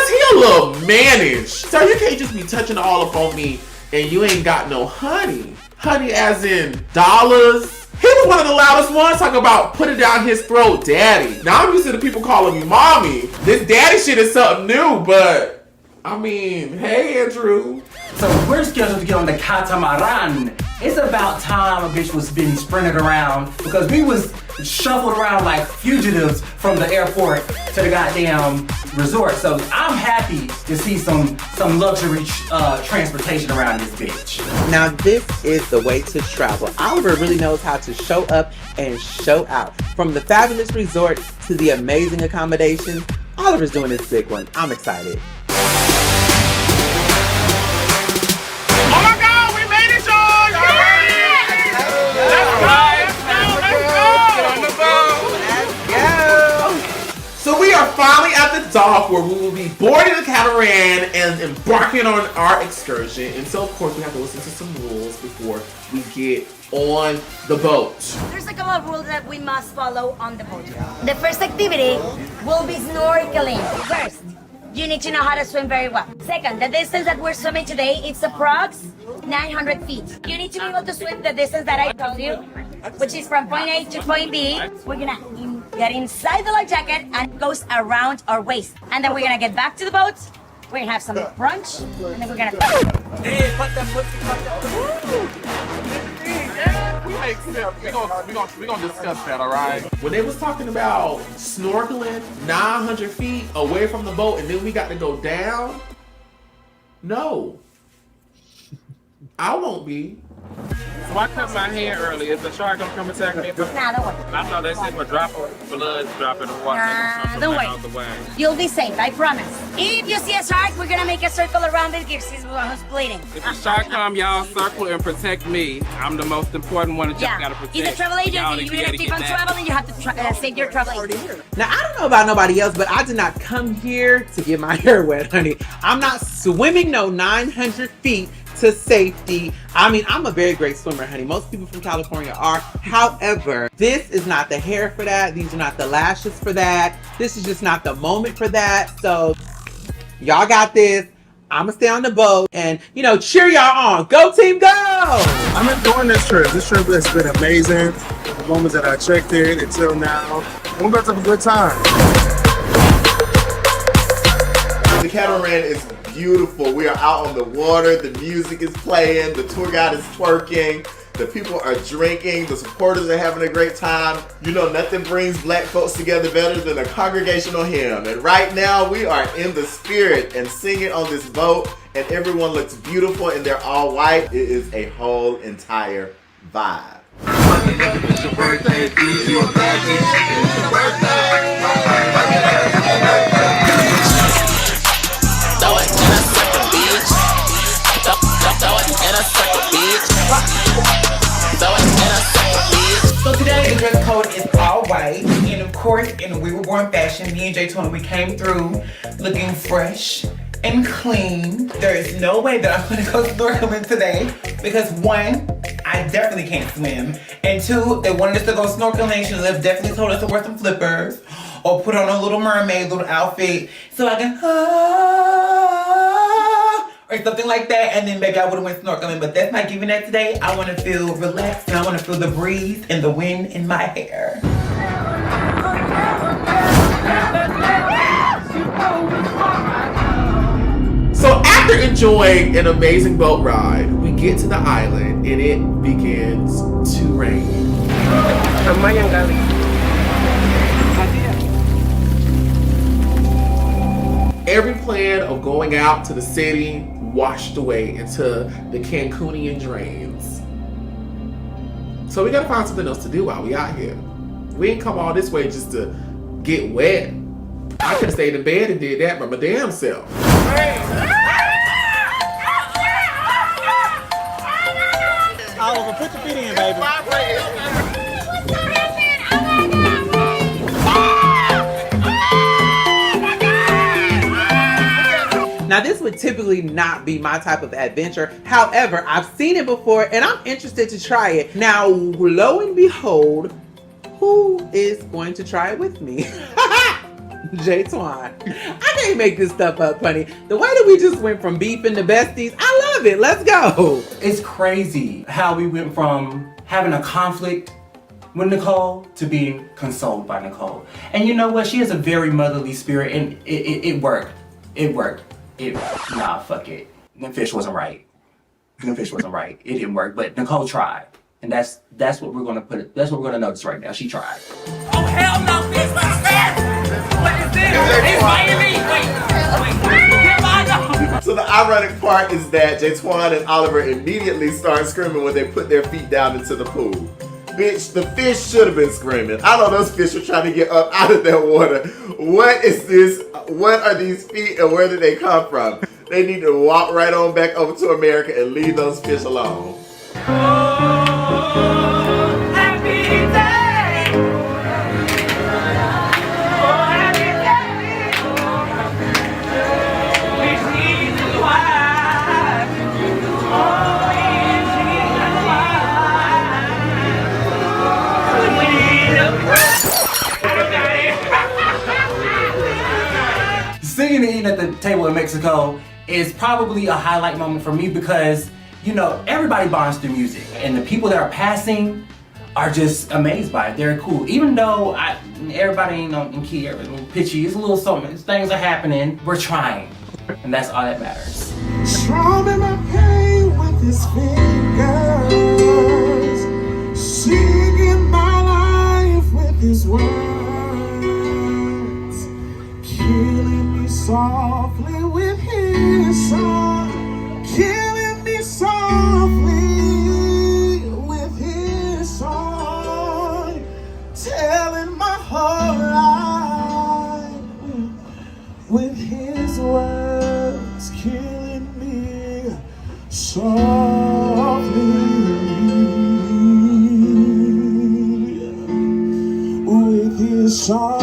he a little mannish. So you can't just be touching all up on me and you ain't got no honey. Honey as in dollars. He was one of the loudest ones talking about put it down his throat, daddy. Now I'm used to the people calling me mommy. This daddy shit is something new, but I mean, hey, Andrew. So we're scheduled to get on the Catamaran. It's about time a bitch was being sprinted around because we was shuffled around like fugitives from the airport to the goddamn resort. So I'm happy to see some luxury transportation around this bitch. Now this is the way to travel. Oliver really knows how to show up and show out. From the fabulous resort to the amazing accommodation, Oliver's doing this big one. I'm excited. So we are finally at the dock where we will be boarding the catamaran and embarking on our excursion. And so, of course, we have to listen to some rules before we get on the boat. There's a couple of rules that we must follow on the boat. The first activity will be snorkeling. First, you need to know how to swim very well. Second, the distance that we're swimming today, it's approx 900 feet. You need to be able to swim the distance that I told you, which is from point A to point B. We're gonna get inside the life jacket and it goes around our waist. And then we're gonna get back to the boat. We're gonna have some brunch, and then we're gonna. Hey, put that We're gonna discuss that, all right? When they was talking about snorkeling 900 feet away from the boat and then we got to go down, no. I won't be. So I cut my hair early. Is the shark gonna come attack me? Nah, don't worry. I thought they said a drop of blood drop in the water. Nah, don't worry. Out the way. You'll be safe, I promise. If you see a shark, we're gonna make a circle around it. Here's who's bleeding. If the shark come, y'all circle and protect me. I'm the most important one that y'all gotta protect. He's a travel agent. Y'all You're gonna keep on traveling. You have to save your travel agent. Now, I don't know about nobody else, but I did not come here to get my hair wet, honey. I'm not swimming no 900 feet to safety. I mean, I'm a very great swimmer, honey. Most people from California are. However, this is not the hair for that. These are not the lashes for that. This is just not the moment for that. So, y'all got this. I'm gonna stay on the boat and, you know, cheer y'all on. Go team, go! I'm enjoying this trip. This trip has been amazing. The moments that I checked in until now. We're about to have a good time. The catamaran is beautiful. We are out on the water. The music is playing. The tour guide is twerking. The people are drinking. The supporters are having a great time. You know, nothing brings black folks together better than a congregational hymn. And right now, we are in the spirit and singing on this boat. And everyone looks beautiful and they're all white. It is a whole entire vibe. It's your birthday, it's your birthday, it's your birthday. Throw it in a circle, bitch. Throw it in a circle, bitch. Throw it in a circle, bitch. So today the dress code is all white, and of course, in We Were Born fashion, me and JéTwhan, we came through looking fresh and clean. There is no way that I'm gonna go snorkeling today because one, I definitely can't swim, and two, they wanted us to go snorkeling. She definitely told us to wear some flippers or put on a little mermaid little outfit so I can or something like that, and then maybe I would have went snorkeling, but that's not giving that today. I want to feel relaxed and I want to feel the breeze and the wind in my hair. So after enjoying an amazing boat ride, we get to the island and it begins to rain. Every plan of going out to the city washed away into the Cancunian drains. So we gotta find something else to do while we out here. We ain't come all this way just to get wet. I could have stayed in bed and did that by my damn self. Oliver, put your feet in, baby. Now, this would typically not be my type of adventure. However, I've seen it before and I'm interested to try it. Now, lo and behold, who is going to try it with me? JéTwhan. I can't make this stuff up, honey. The way that we just went from beefing to besties, I love it. Let's go. It's crazy how we went from having a conflict with Nicole to being consoled by Nicole. And you know what? She has a very motherly spirit and it worked. It worked. Nah, fuck it. The fish wasn't right. The fish wasn't right. It didn't work, but Nicole tried. And that's what we're gonna put. That's what we're gonna notice right now. She tried. Oh hell no, bitch! What is this? It's Miami. Wait. So the ironic part is that JéTwhan and Oliver immediately start screaming when they put their feet down into the pool. Bitch, the fish should have been screaming. I know those fish are trying to get up out of that water. What is this? What are these feet and where did they come from? They need to walk right on back over to America and leave those fish alone. singing and eating at the table in Mexico is probably a highlight moment for me because, you know, everybody bonds through music and the people that are passing are just amazed by it. They're cool. Even though everybody ain't in key, everything pitchy, it's a little something, things are happening, we're trying. And that's all that matters. Strumming my pain with his fingers, singing my life with his words, killing me softly with his song, killing me softly with his song, telling my whole life with his words, killing me softly with his song.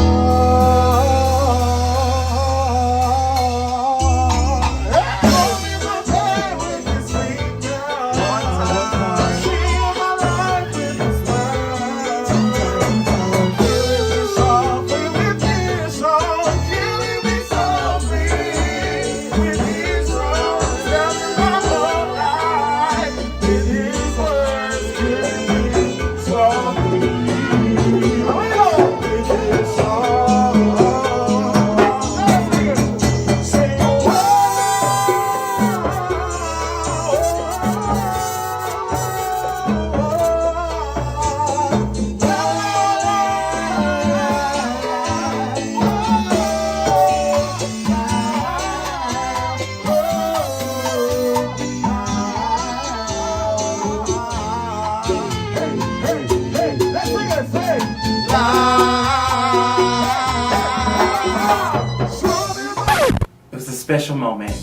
Special moment.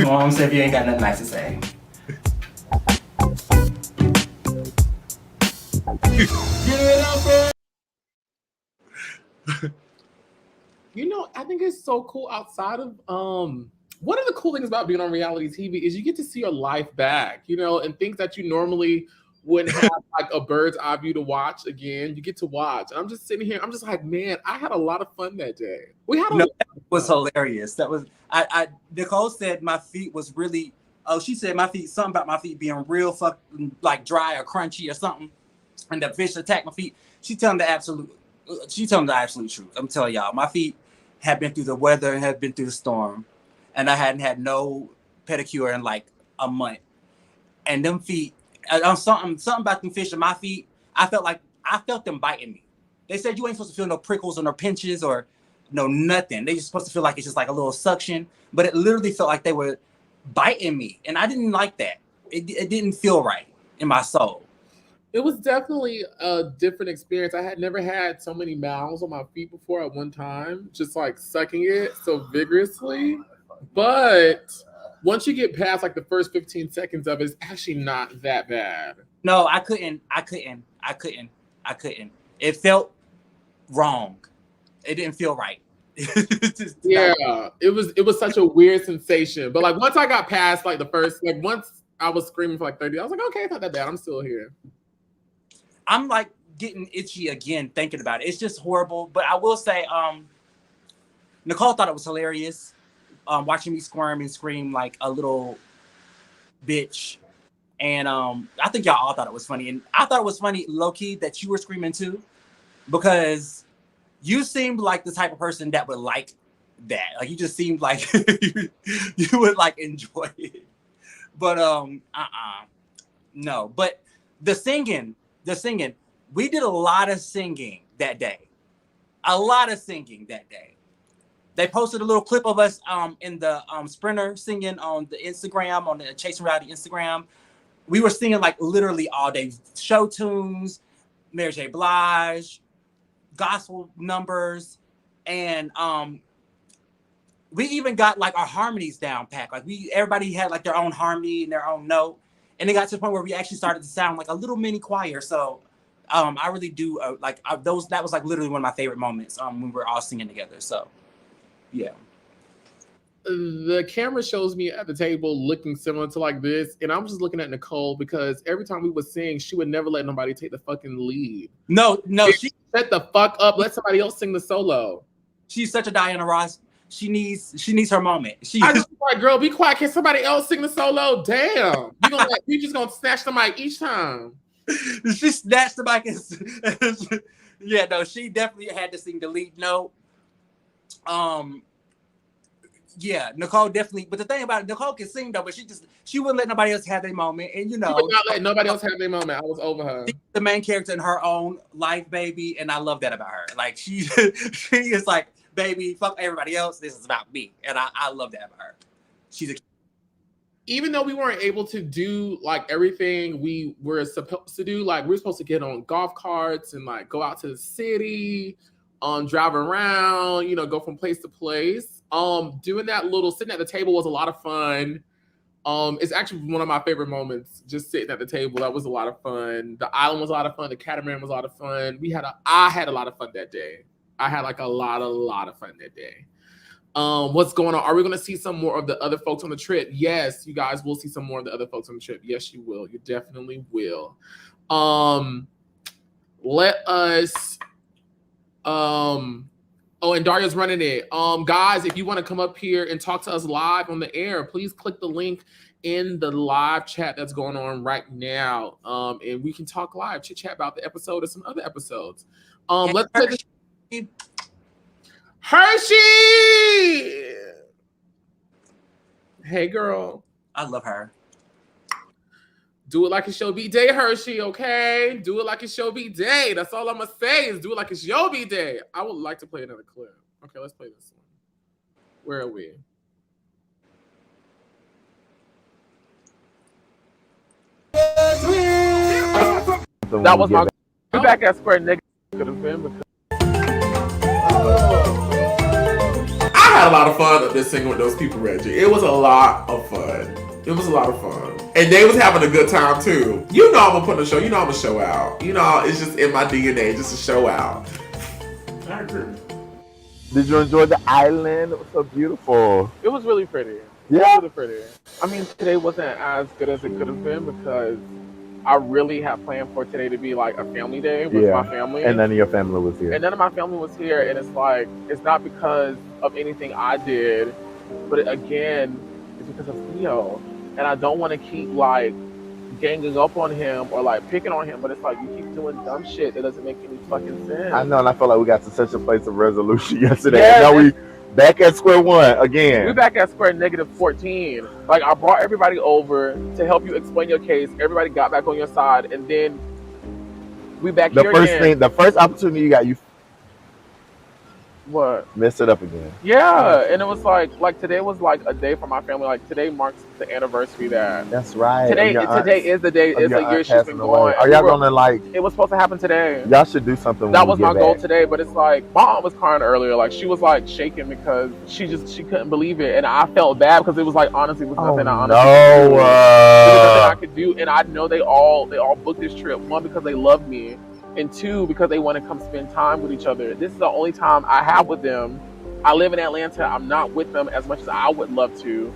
Mom said you ain't got nothing nice to say. You know, I think it's so cool outside of one of the cool things about being on reality TV is you get to see your life back, you know, and things that you normally wouldn't have like a bird's eye view to watch again. You get to watch. And I'm just sitting here, I'm just like, man, I had a lot of fun that day. We had that was hilarious. That was Nicole said my feet was really she said my feet, something about my feet being real fucking like dry or crunchy or something. And the fish attacked my feet. She's telling the absolute truth. I'm telling y'all, my feet had been through the weather and had been through the storm. And I hadn't had no pedicure in like a month. And them feet, something about them fish in my feet, I felt them biting me. They said you ain't supposed to feel no prickles or no pinches or no nothing. They just supposed to feel like it's just like a little suction. But it literally felt like they were biting me. And I didn't like that. It didn't feel right in my soul. It was definitely a different experience. I had never had so many mouths on my feet before at one time, just like sucking it so vigorously. But once you get past like the first 15 seconds of it, it's actually not that bad. No, I couldn't. It felt wrong. It didn't feel right. Yeah, it was such a weird sensation. But like once I got past like the first, like once I was screaming for like 30, I was like, okay, it's not that bad. I'm still here. I'm like getting itchy again thinking about it. It's just horrible. But I will say, Nicole thought it was hilarious. Watching me squirm and scream like a little bitch. And I think y'all all thought it was funny. And I thought it was funny, low-key, that you were screaming too. Because you seemed like the type of person that would like that. Like you just seemed like you would like enjoy it. But no. But the singing, we did a lot of singing that day. They posted a little clip of us in the Sprinter singing on the Instagram, on the Chasing Reality Instagram. We were singing like literally all day. Show tunes, Mary J. Blige, gospel numbers, and we even got like our harmonies down pat. Like everybody had like their own harmony and their own note. And it got to the point where we actually started to sound like a little mini choir. So I really do that was like literally one of my favorite moments when we're all singing together. So yeah. The camera shows me at the table looking similar to like this, and I'm just looking at Nicole because every time we would sing, she would never let nobody take the fucking lead. No, she shut the fuck up. Let somebody else sing the solo. She's such a Diana Ross. She needs her moment. I just like, girl, be quiet. Can somebody else sing the solo? Damn. You just gonna snatch the mic each time. She snatched the mic and yeah, no, she definitely had to sing the lead note. Yeah, Nicole definitely. But the thing about it, Nicole can sing though, but she wouldn't let nobody else have their moment. And you know, she would not let nobody else have their moment. I was over her. She's the main character in her own life, baby, and I love that about her. Like she is like, baby, fuck everybody else. This is about me, and I love that about her. She's even though we weren't able to do like everything we were supposed to do, like we were supposed to get on golf carts and like go out to the city, drive around, you know, go from place to place. Doing that little sitting at the table was a lot of fun. It's actually one of my favorite moments, just sitting at the table. That was a lot of fun. The island was a lot of fun. The Catamaran was a lot of fun. I had a lot of fun that day. I had like a lot of fun that day. What's going on? Are we going to see some more of the other folks on the trip? Yes, you guys will see some more of the other folks on the trip. Yes, you will. You definitely will. Let us. Oh, and Darius running it. Guys, if you want to come up here and talk to us live on the air, please click the link in the live chat that's going on right now. And we can talk live, chit chat about the episode or some other episodes. Let's play this. Hershey. Hey, girl. I love her. Do it like it's your B-Day, Hershey, okay? Do it like it's your B-Day. That's all I'm going to say is do it like it's your B-Day. I would like to play another clip. Okay, let's play this one. Where are we? That was my... We back at Square Nigga. Could have been because... I had a lot of fun up there singing with those people, Reggie. It was a lot of fun. It was a lot of fun. And they was having a good time too. You know I'm gonna put on a show. You know I'm gonna show out. You know, it's just in my DNA just to show out. I agree. Did you enjoy the island? It was so beautiful. It was really pretty. Yeah. It was really pretty. I mean, today wasn't as good as it could have been because I really had planned for today to be like a family day with my family. And none of your family was here. And none of my family was here. And it's like, it's not because of anything I did, but again, it's because of Theo. And I don't want to keep like ganging up on him or like picking on him, but it's like you keep doing dumb shit that doesn't make any fucking sense. I know, and I feel like we got to such a place of resolution yesterday. Yes, now we back at square one again. We back at square -14. Like I brought everybody over to help you explain your case. Everybody got back on your side, and then we back here again. The first opportunity you got, you what? Messed it up again. Yeah, and it was like today was like a day for my family. Like today marks the anniversary that. That's right. Today is the day. It's a year she's been gone. Are y'all gonna like? It was supposed to happen today. Y'all should do something. That was my goal today, but it's like my aunt was crying earlier. Like she was like shaking because she couldn't believe it, and I felt bad because it was like honestly it was nothing I could do, and I know they all booked this trip. One, because they love me. And two, because they want to come spend time with each other. This is the only time I have with them. I live in Atlanta. I'm not with them as much as I would love to.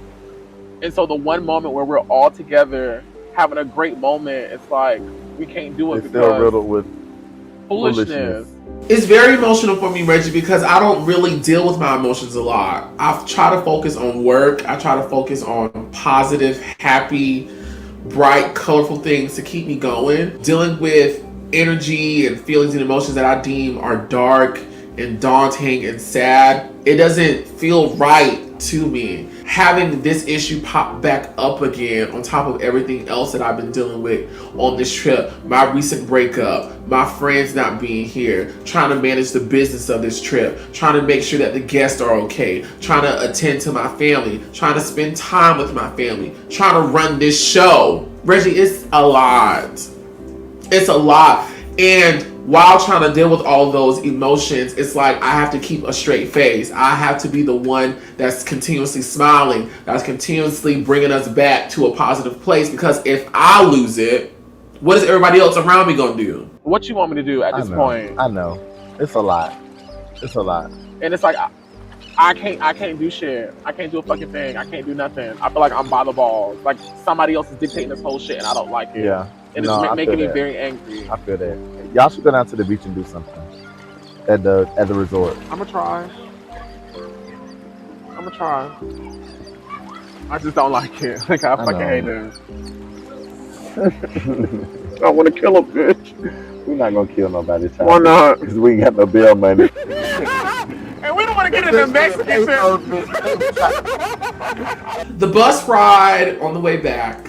And so the one moment where we're all together having a great moment, it's like we can't do it it's because still riddled with foolishness. It's very emotional for me, Reggie, because I don't really deal with my emotions a lot. I try to focus on work. I try to focus on positive, happy, bright, colorful things to keep me going. Dealing with energy and feelings and emotions that I deem are dark and daunting and sad, it doesn't feel right to me. Having this issue pop back up again on top of everything else that I've been dealing with on this trip, my recent breakup, my friends not being here, trying to manage the business of this trip, trying to make sure that the guests are okay, trying to attend to my family, trying to spend time with my family, trying to run this show. Reggie, it's a lot. It's a lot. And while trying to deal with all those emotions, it's like I have to keep a straight face. I have to be the one that's continuously smiling, that's continuously bringing us back to a positive place. Because if I lose it, what is everybody else around me going to do? What you want me to do at this point? I know. It's a lot. It's a lot. And it's like I can't do shit. I can't do a fucking thing. I can't do nothing. I feel like I'm by the balls. Like somebody else is dictating this whole shit and I don't like it. Yeah. And it's making me very angry. I feel that. Y'all should go down to the beach and do something at the resort. I'm gonna try. I'm gonna try. I just don't like it. Like I fucking hate it. I want to kill a bitch. We're not gonna kill nobody. Why not? Because we ain't got no bail money. And we don't want to get into Mexican. The bus ride on the way back.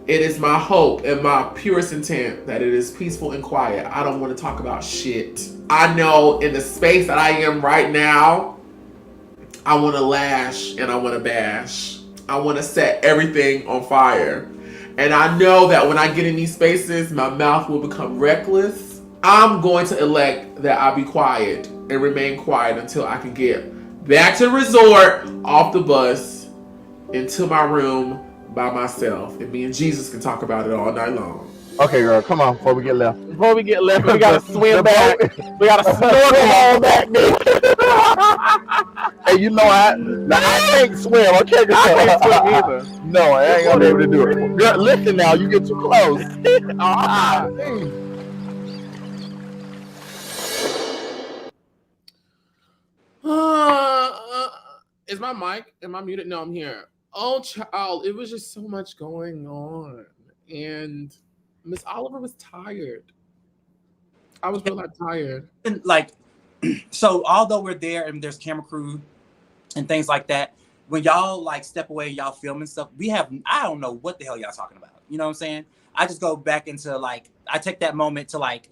It is my hope and my purest intent that it is peaceful and quiet. I don't want to talk about shit. I know in the space that I am right now, I want to lash and I want to bash. I want to set everything on fire. And I know that when I get in these spaces, my mouth will become reckless. I'm going to elect that I be quiet and remain quiet until I can get back to the resort, off the bus, into my room by myself. And me and Jesus can talk about it all night long. Okay, girl, come on, before we get left. Before we get left, we gotta swim back. We gotta snorkel all back, nigga. Hey, you know I can't swim. Okay, girl. I can't swim either. No, I ain't gonna be able to do it. Girl, listen now, you get too close. Is my mic? Am I muted? No, I'm here. Oh, child, it was just so much going on, and Miss Oliver was tired. I was really tired. And like, so although we're there and there's camera crew and things like that, when y'all like step away, y'all filming stuff, I don't know what the hell y'all talking about. You know what I'm saying? I just go back into like, I take that moment to like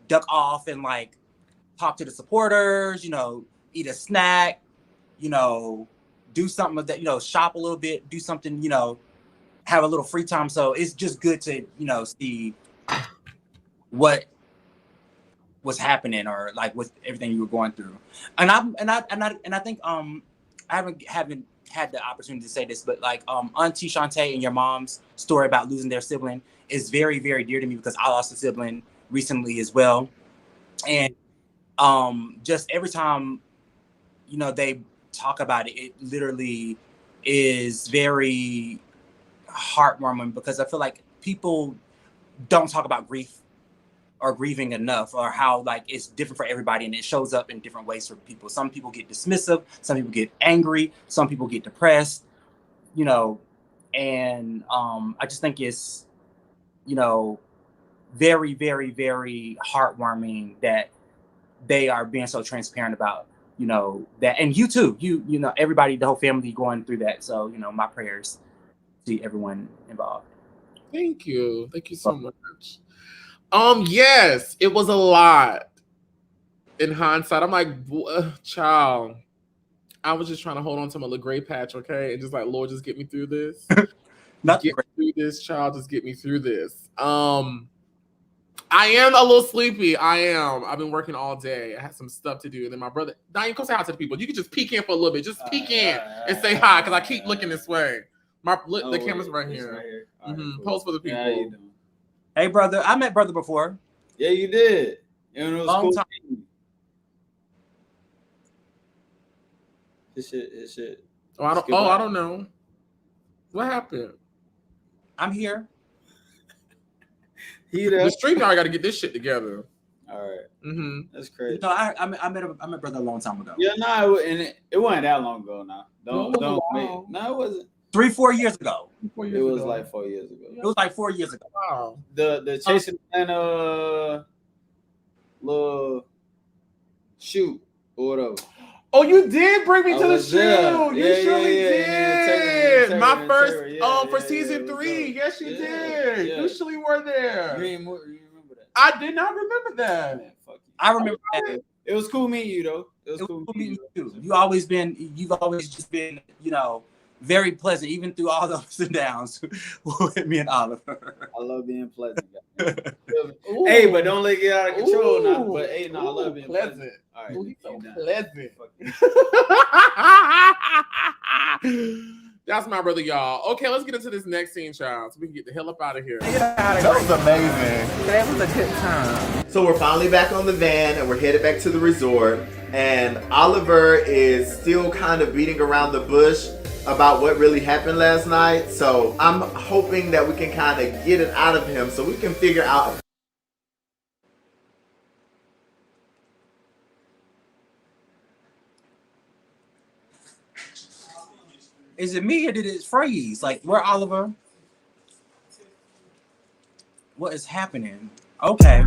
duck off and like talk to the supporters, you know, eat a snack, you know, do something that, you know, shop a little bit, do something, you know, have a little free time. So it's just good to, you know, see what was happening or like with everything you were going through. And I think I haven't had the opportunity to say this, but like Auntie Chantae and your mom's story about losing their sibling is very, very dear to me because I lost a sibling recently as well. And just every time, you know, they talk about it, it literally is very heartwarming because I feel like people don't talk about grief or grieving enough, or how like it's different for everybody and it shows up in different ways for people. Some people get dismissive, some people get angry, some people get depressed, you know, and I just think it's, you know, very, very, very heartwarming that they are being so transparent about, you know, that. And you too, you know, everybody, the whole family going through that. So, you know, my prayers to everyone involved. Thank you so much. Yes, it was a lot. In hindsight, I'm like, child, I was just trying to hold on to my little gray patch, okay, and just like, Lord, just get me through this. Get me through this, child. Just get me through this. I am a little sleepy. I've been working all day. I had some stuff to do, and then my brother, Diane, come say hi to the people. You can just peek in for a little bit. Just peek in and say hi, because I keep looking this way. The camera's right here. Right here. Right, cool. Post for the people. Yeah, you doing? Hey, brother. I met brother before. Yeah, you did. And it was long cool. time. His shit. I don't know. What happened? I'm here. The stream guy got to get this shit together. All right. Mm-hmm. That's crazy. No, I met brother a long time ago. Yeah, no, it wasn't that long ago now. No, it wasn't. 3-4 years ago. It was like 4 years ago. It was like 4 years ago. Wow. The Chasing Atlanta little shoot or whatever. Oh, you did bring me to the shoot. There. You surely did. My first for season 3. Yes, you did. You surely were there. You remember that? I did not remember that. Man, fuck you. I remember that. It was cool meeting you though. It was cool meeting you too. You've always just been, you know, very pleasant, even through all the ups and downs with me and Oliver. I love being pleasant. Hey, but don't let it get out of control now. But hey, no, I love being pleasant. All right, he's so pleasant. That's my brother, y'all. Okay, let's get into this next scene, child, so we can get the hell up out of here. That was amazing. That was a good time. So we're finally back on the van and we're headed back to the resort. And Oliver is still kind of beating around the bush about what really happened last night. So I'm hoping that we can kind of get it out of him so we can figure out. Is it me or did it freeze? Like, where Oliver? What is happening? Okay.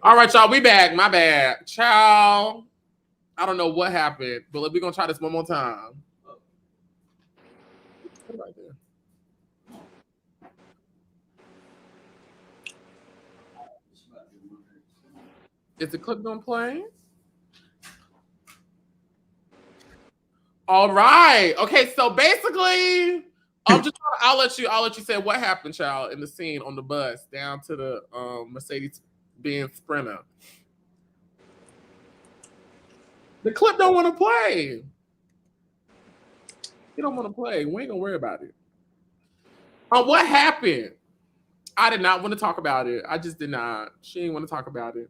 All right, y'all, we back. My bad. Ciao. I don't know what happened, but we're going to try this one more time. Right there. Is the clip going to play? All right. Okay, so basically, I'll let you say what happened, child, in the scene on the bus down to the Mercedes-Benz Sprinter. The clip don't want to play. He don't want to play. We ain't gonna worry about it. What happened? I did not want to talk about it. I just did not. She didn't want to talk about it.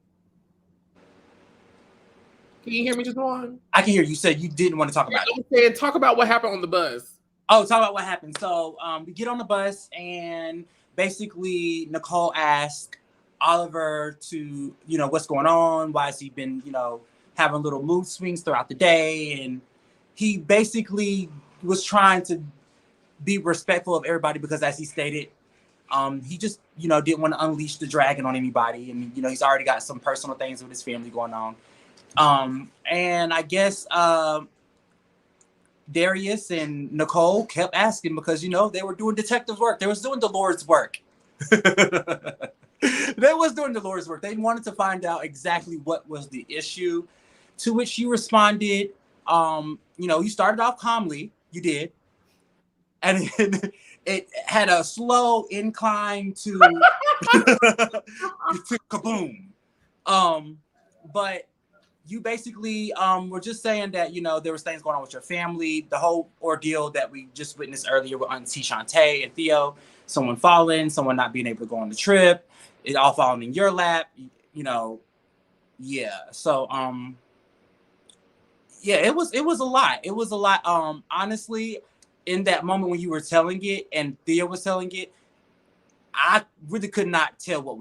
Can you hear me, JéTwahn? I can hear you. Said you didn't want to talk about it. Said talk about what happened on the bus. Oh, talk about what happened. So we get on the bus and basically Nicole asked Oliver to, what's going on? Why has he been, having little mood swings throughout the day? And he basically was trying to be respectful of everybody because, as he stated, he just, didn't want to unleash the dragon on anybody. And, he's already got some personal things with his family going on. And I guess Darius and Nicole kept asking because, they were doing detective work. They was doing the Lord's work. They was doing the Lord's work. They wanted to find out exactly what was the issue, to which she responded, you started off calmly. You did. And it had a slow incline to, to kaboom. But you basically were just saying that, there was things going on with your family, the whole ordeal that we just witnessed earlier with Auntie Chantae and Theo, someone falling, someone not being able to go on the trip, it all falling in your lap, yeah. So, yeah, it was a lot. It was a lot. Honestly, in that moment when you were telling it and Theo was telling it, I really could not tell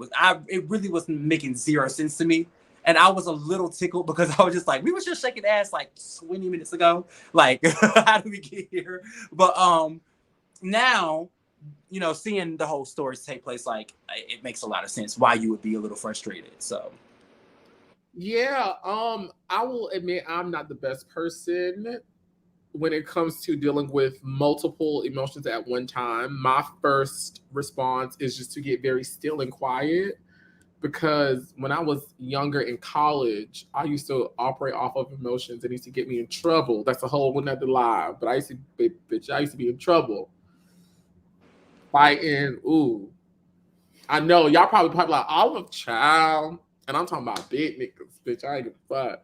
it really wasn't making zero sense to me. And I was a little tickled because I was just like, we were just shaking ass like 20 minutes ago. Like, how did we get here? But now, seeing the whole story take place, like, it makes a lot of sense why you would be a little frustrated. So, yeah, I will admit I'm not the best person when it comes to dealing with multiple emotions at one time. My first response is just to get very still and quiet. Because when I was younger in college, I used to operate off of emotions and it used to get me in trouble. That's a whole another lie. But I used to be in trouble. Fighting, ooh. I know, y'all probably like, I'm a child. And I'm talking about big niggas, bitch. I ain't give a fuck.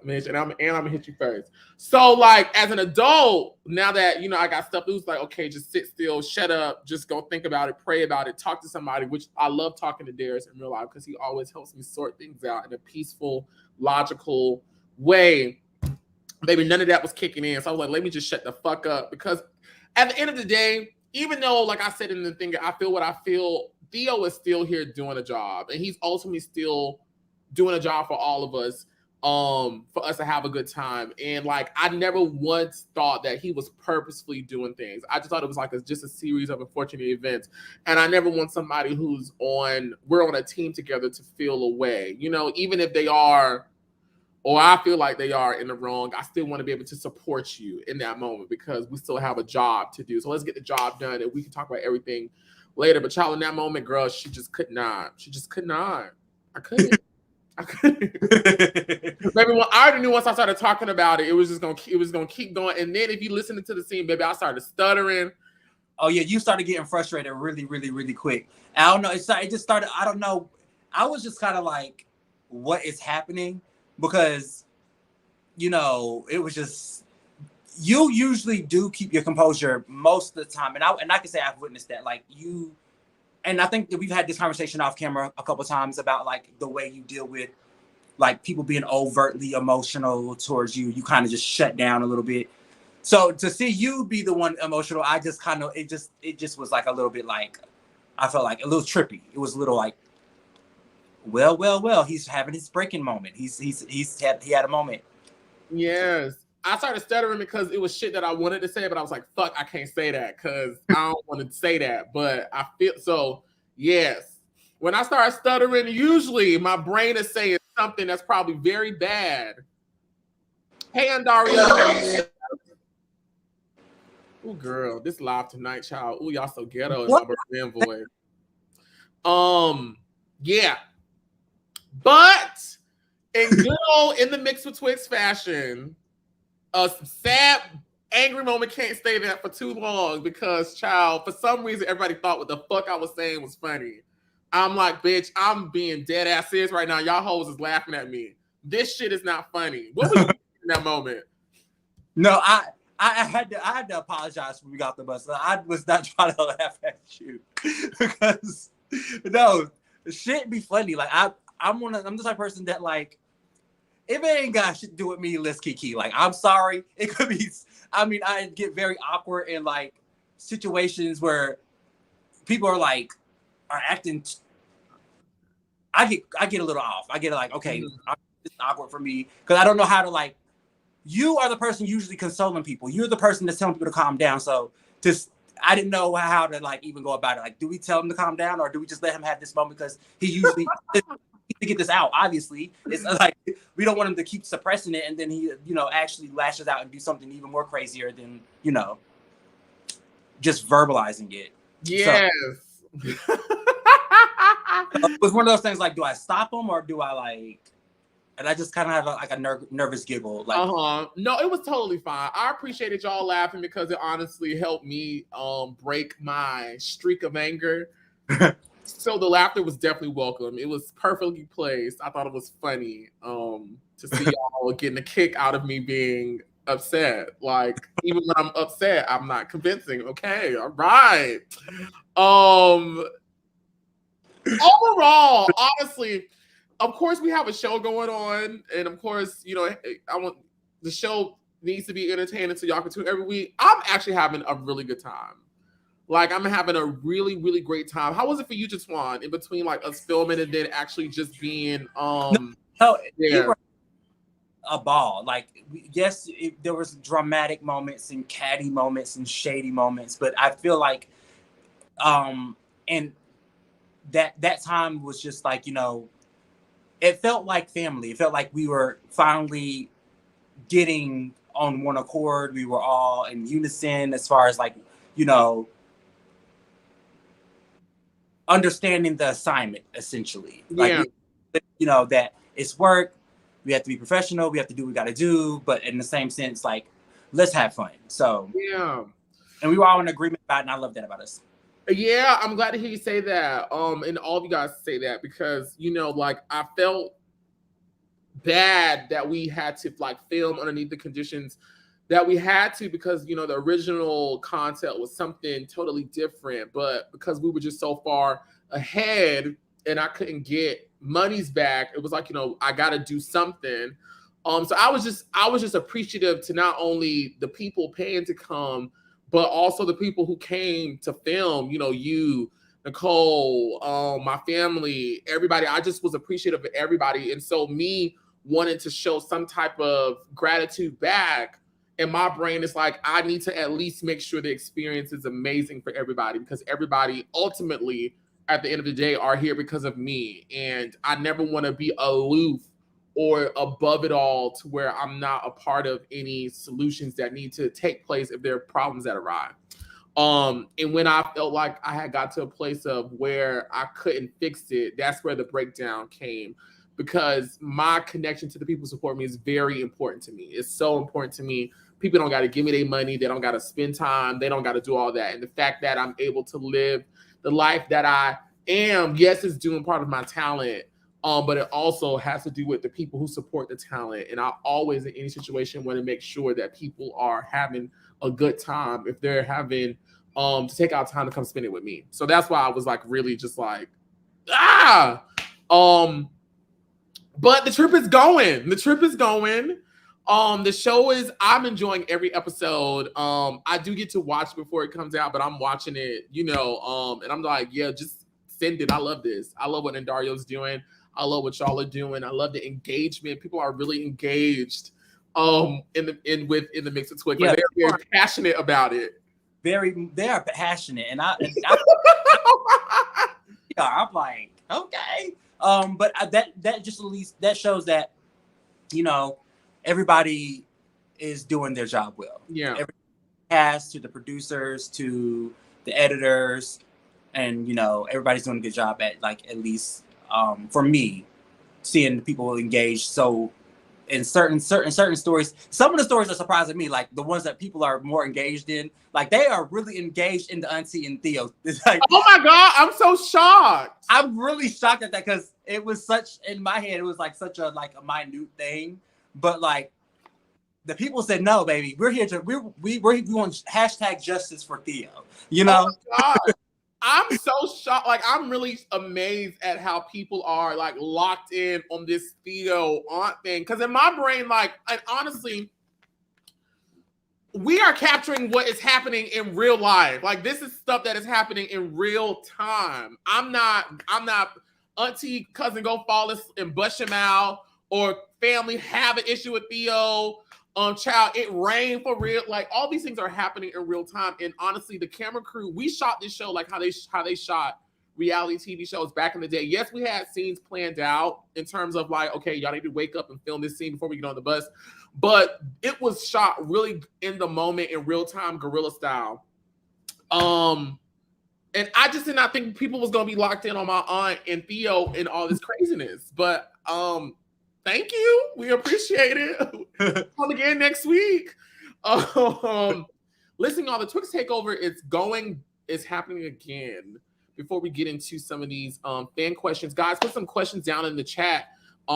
And I'm gonna hit you first. So, like, as an adult, now that I got stuff loose, like, okay, just sit still, shut up, just go think about it, pray about it, talk to somebody. Which I love talking to Darius in real life because he always helps me sort things out in a peaceful, logical way. Maybe none of that was kicking in, so I was like, let me just shut the fuck up. Because at the end of the day, even though, like I said in the thing, I feel what I feel, Theo is still here doing a job, and he's ultimately still doing a job for all of us. For us to have a good time. And like, I never once thought that he was purposefully doing things. I just thought it was like just a series of unfortunate events. And I never want somebody we're on a team together to feel away, even if they are, or I feel like they are in the wrong, I still want to be able to support you in that moment because we still have a job to do. So let's get the job done and we can talk about everything later. But child, in that moment, girl, she just could not. I couldn't. Maybe I already knew once I started talking about it, it was gonna keep going. And then if you listen to the scene, baby, I started stuttering. Oh yeah, you started getting frustrated really quick. I don't know. It just started. I don't know. I was just kind of like, what is happening? Because, you know, it was just, you usually do keep your composure most of the time, and I can say I've witnessed that. Like you, and I think that we've had this conversation off camera a couple times about like the way you deal with like people being overtly emotional towards you. You kind of just shut down a little bit. So to see you be the one emotional, I just kind of, it just was like a little bit like, I felt like a little trippy. It was a little like, well, he's having his breaking moment. He had a moment. Yes. I started stuttering because it was shit that I wanted to say, but I was like, fuck, I can't say that because I don't want to say that. But I feel so, yes. When I start stuttering, usually my brain is saying something that's probably very bad. Hey, Darius. Ooh, girl, this live tonight, child. Ooh, y'all so ghetto in my damn voice. Yeah. But in good old In the Mix with Twixt fashion, a sad, angry moment can't stay there for too long because, child, for some reason, everybody thought what the fuck I was saying was funny. I'm like, bitch, I'm being dead ass serious right now. Y'all hoes is laughing at me. This shit is not funny. What was you in that moment? No, I had to apologize when we got the bus. I was not trying to laugh at you because no, shit be funny. Like I'm the type of person that like, if it ain't got shit to do with me, let's kiki. Like I'm sorry, it could be. I mean, I get very awkward in like situations where people are acting. I get a little off. I get like, okay, it's awkward for me because I don't know how to like. You are the person usually consoling people. You're the person that's telling people to calm down. So I didn't know how to like even go about it. Like, do we tell him to calm down or do we just let him have this moment because he usually to get this out? Obviously, it's like we don't want him to keep suppressing it and then he, actually lashes out and do something even more crazier than just verbalizing it. Yes. So, it was one of those things like, do I stop him or do I like? And I just kind of have a nervous giggle. Like, No, it was totally fine. I appreciated y'all laughing because it honestly helped me break my streak of anger. So the laughter was definitely welcome. It was perfectly placed. I thought it was funny to see y'all getting a kick out of me being upset. Like, even when I'm upset, I'm not convincing. Okay, all right. Overall, honestly, of course, we have a show going on, and of course, I want the show needs to be entertaining so y'all can tune every week. I'm actually having a really good time. Like, I'm having a really, really great time. How was it for you, JéTwahn, in between like us filming and then actually just being it was a ball. Like, yes, there was dramatic moments and catty moments and shady moments, but I feel like, and that time was just like, it felt like family. It felt like we were finally getting on one accord. We were all in unison as far as like, understanding the assignment essentially. Like, that it's work. We have to be professional. We have to do what we got to do. But in the same sense, like, let's have fun. So, yeah. And we were all in agreement about it. And I love that about us. Yeah, I'm glad to hear you say that. And all of you guys say that because, like I felt bad that we had to like film underneath the conditions that we had to because, the original content was something totally different. But because we were just so far ahead and I couldn't get monies back, it was like, I got to do something. So I was just appreciative to not only the people paying to come, but also the people who came to film, you, Nicole, my family, everybody. I just was appreciative of everybody. And so me wanting to show some type of gratitude back, and my brain is like, I need to at least make sure the experience is amazing for everybody because everybody ultimately, at the end of the day, are here because of me. And I never want to be aloof or above it all to where I'm not a part of any solutions that need to take place if there are problems that arrive. And when I felt like I had got to a place of where I couldn't fix it, that's where the breakdown came. because my connection to the people who support me is very important to me. It's so important to me. People don't got to give me their money. They don't got to spend time. They don't got to do all that. And the fact that I'm able to live the life that I am, yes, it's doing part of my talent, but it also has to do with the people who support the talent. And I always, in any situation, want to make sure that people are having a good time if they're having to take out time to come spend it with me. So that's why I was like really just like, but the trip is going. The trip is going. The show is, I'm enjoying every episode. I do get to watch before it comes out, but I'm watching it, you know, and I'm like, yeah, just send it. I love this. I love what Dario's doing. I love what y'all are doing. I love the engagement. People are really engaged in the mix of Twixt. Yeah, They're very passionate about it. They are passionate, and I'm like, okay. But that just at least that shows that, you know, everybody is doing their job well. Yeah. Every cast, to the producers, to the editors, and you know, everybody's doing a good job at, like, at least for me, seeing people engaged. So in certain stories, some of the stories are surprising me, like the ones that people are more engaged in. Like, they are really engaged in the Auntie and Theo. It's like, oh my God, I'm so shocked. I'm really shocked at that, because it was such, in my head, it was like such a minute thing. But like, the people said, no, baby, we're here to, we want hashtag justice for Theo. You know? Oh my God. I'm so shocked. Like, I'm really amazed at how people are like locked in on this Theo aunt thing. Because in my brain, like, and honestly, we are capturing what is happening in real life. Like, this is stuff that is happening in real time. I'm not auntie, cousin, go fall and bust him out, or family have an issue with Theo. Child, it rained for real. Like, all these things are happening in real time. And honestly, the camera crew, we shot this show like how they shot reality TV shows back in the day. Yes, we had scenes planned out in terms of like, okay, y'all need to wake up and film this scene before we get on the bus. But it was shot really in the moment, in real time, guerrilla style. And I just did not think people was gonna be locked in on my aunt and Theo and all this craziness. But thank you. We appreciate it. Come again next week. Listening on the Twixt takeover is happening again. Before we get into some of these fan questions, guys, put some questions down in the chat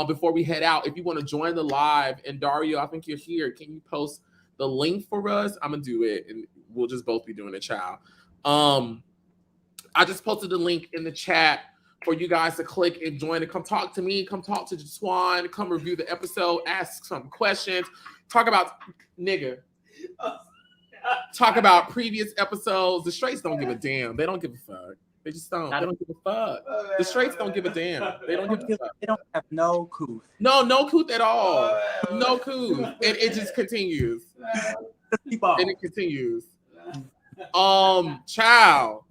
before we head out. If you want to join the live, and Dario, I think you're here. Can you post the link for us? I'm gonna do it, and we'll just both be doing it, child. I just posted the link in the chat for you guys to click and join and come talk to me, come talk to JéTwahn, come review the episode, ask some questions, talk about talk about previous episodes. The straights don't give a damn. They don't give a fuck. They just don't. They don't give a fuck. The straights don't give a damn. They don't give a fuck. They don't have no couth. No couth at all. No couth. And it just continues. And it continues. Child.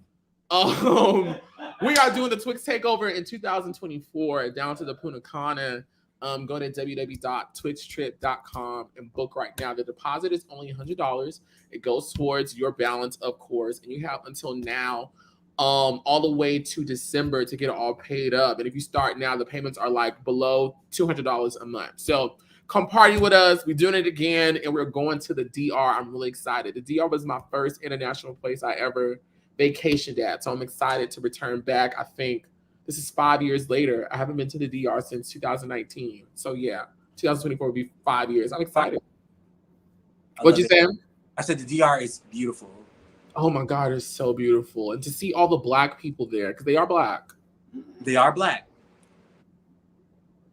We are doing the Twixt takeover in 2024 down to the Punta Cana. Go to www.twixtrip.com and book right now. The deposit is only $100. It goes towards your balance, of course, and you have until now, all the way to December to get it all paid up. And if you start now, the payments are like below $200 a month. So come party with us. We're doing it again, and we're going to the DR. I'm really excited. The DR was my first international place I ever vacationed at, so I'm excited to return back. I think this is 5 years later. I haven't been to the DR since 2019. So yeah, 2024 will be 5 years. I'm excited. What'd you say? I said the DR is beautiful. Oh my God, it's so beautiful. And to see all the Black people there, because they are Black. They are Black.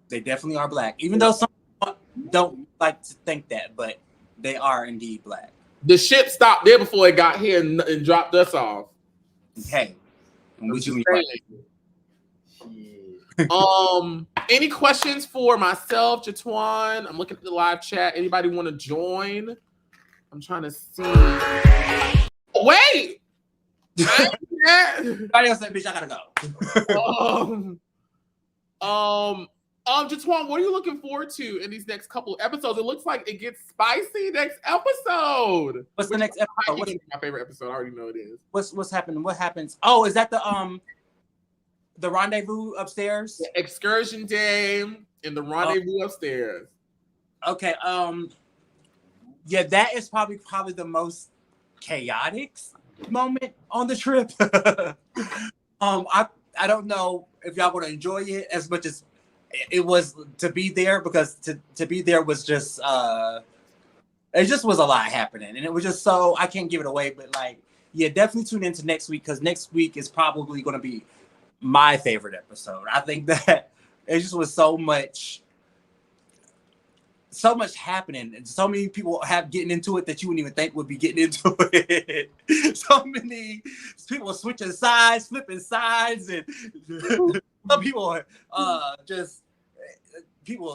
They definitely are Black. Even though some don't like to think that, but they are indeed Black. The ship stopped there before it got here and dropped us off. Hey. Any questions for myself, JéTwahn? I'm looking at the live chat. Anybody want to join? I'm trying to see. Wait! Everybody else said, bitch, I gotta go. JéTwahn, what are you looking forward to in these next couple of episodes? It looks like it gets spicy next episode. What's the next episode? What's my favorite episode? I already know it is. What's happening? What happens? Oh, is that the The rendezvous upstairs. The excursion day and the rendezvous upstairs. Okay. Yeah, that is probably the most chaotic moment on the trip. I don't know if y'all want to enjoy it as much as it was to be there, because to be there was just it just was a lot happening, and it was just so I can't give it away, but like, yeah, definitely tune into next week, because next week is probably going to be my favorite episode. I think that it just was so much happening, and so many people getting into it that you wouldn't even think would be getting into it. So many people switching sides, flipping sides, and some people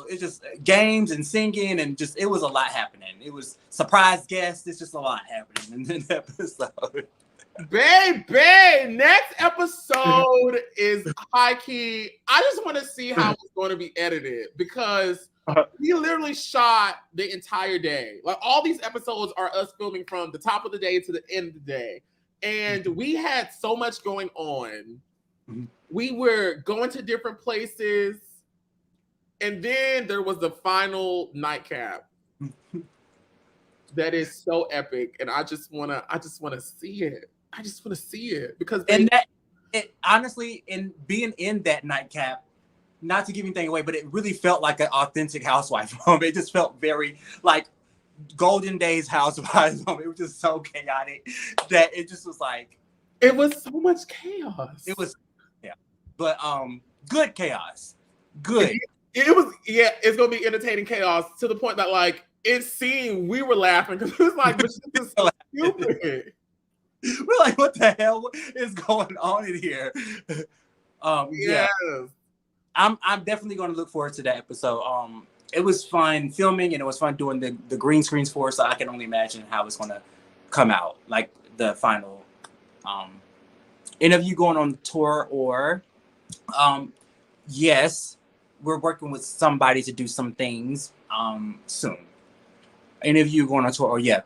it's just games and singing, and just it was a lot happening. It was surprise guests. It's just a lot happening in the episode. Baby, next episode is high key. I just want to see how it's going to be edited, because we literally shot the entire day. Like, all these episodes are us filming from the top of the day to the end of the day. And we had so much going on. We were going to different places. And then there was the final nightcap. That is so epic. And I just wanna see it. I just want to see it, because honestly, in being in that nightcap, not to give anything away, but it really felt like an authentic housewife moment. It just felt very like Golden Days housewives moment. It was just so chaotic that it just was like, it was so much chaos. It was, yeah, but good chaos, good. It was, yeah. It's gonna be entertaining chaos to the point that, like, it seemed we were laughing, because it was like, this is so stupid. We're like, what the hell is going on in here? Yeah. I'm definitely going to look forward to that episode. It was fun filming, and it was fun doing the green screens for it, so I can only imagine how it's going to come out, like the final interview going on tour, or yes, we're working with somebody to do some things soon. Interview going on tour, or yeah,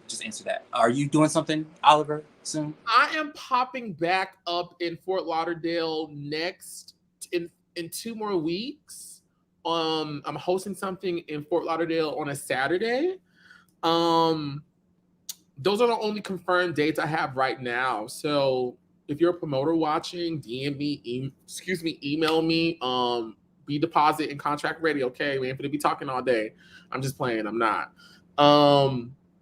just answer that. Are you doing something, Oliver, soon? I am popping back up in Fort Lauderdale next in 2 more weeks. I'm hosting something in Fort Lauderdale on a Saturday. Those are the only confirmed dates I have right now. So if you're a promoter watching, DM me, email me. Be deposit and contract ready, okay? We ain't gonna be talking all day. I'm just playing. I'm not.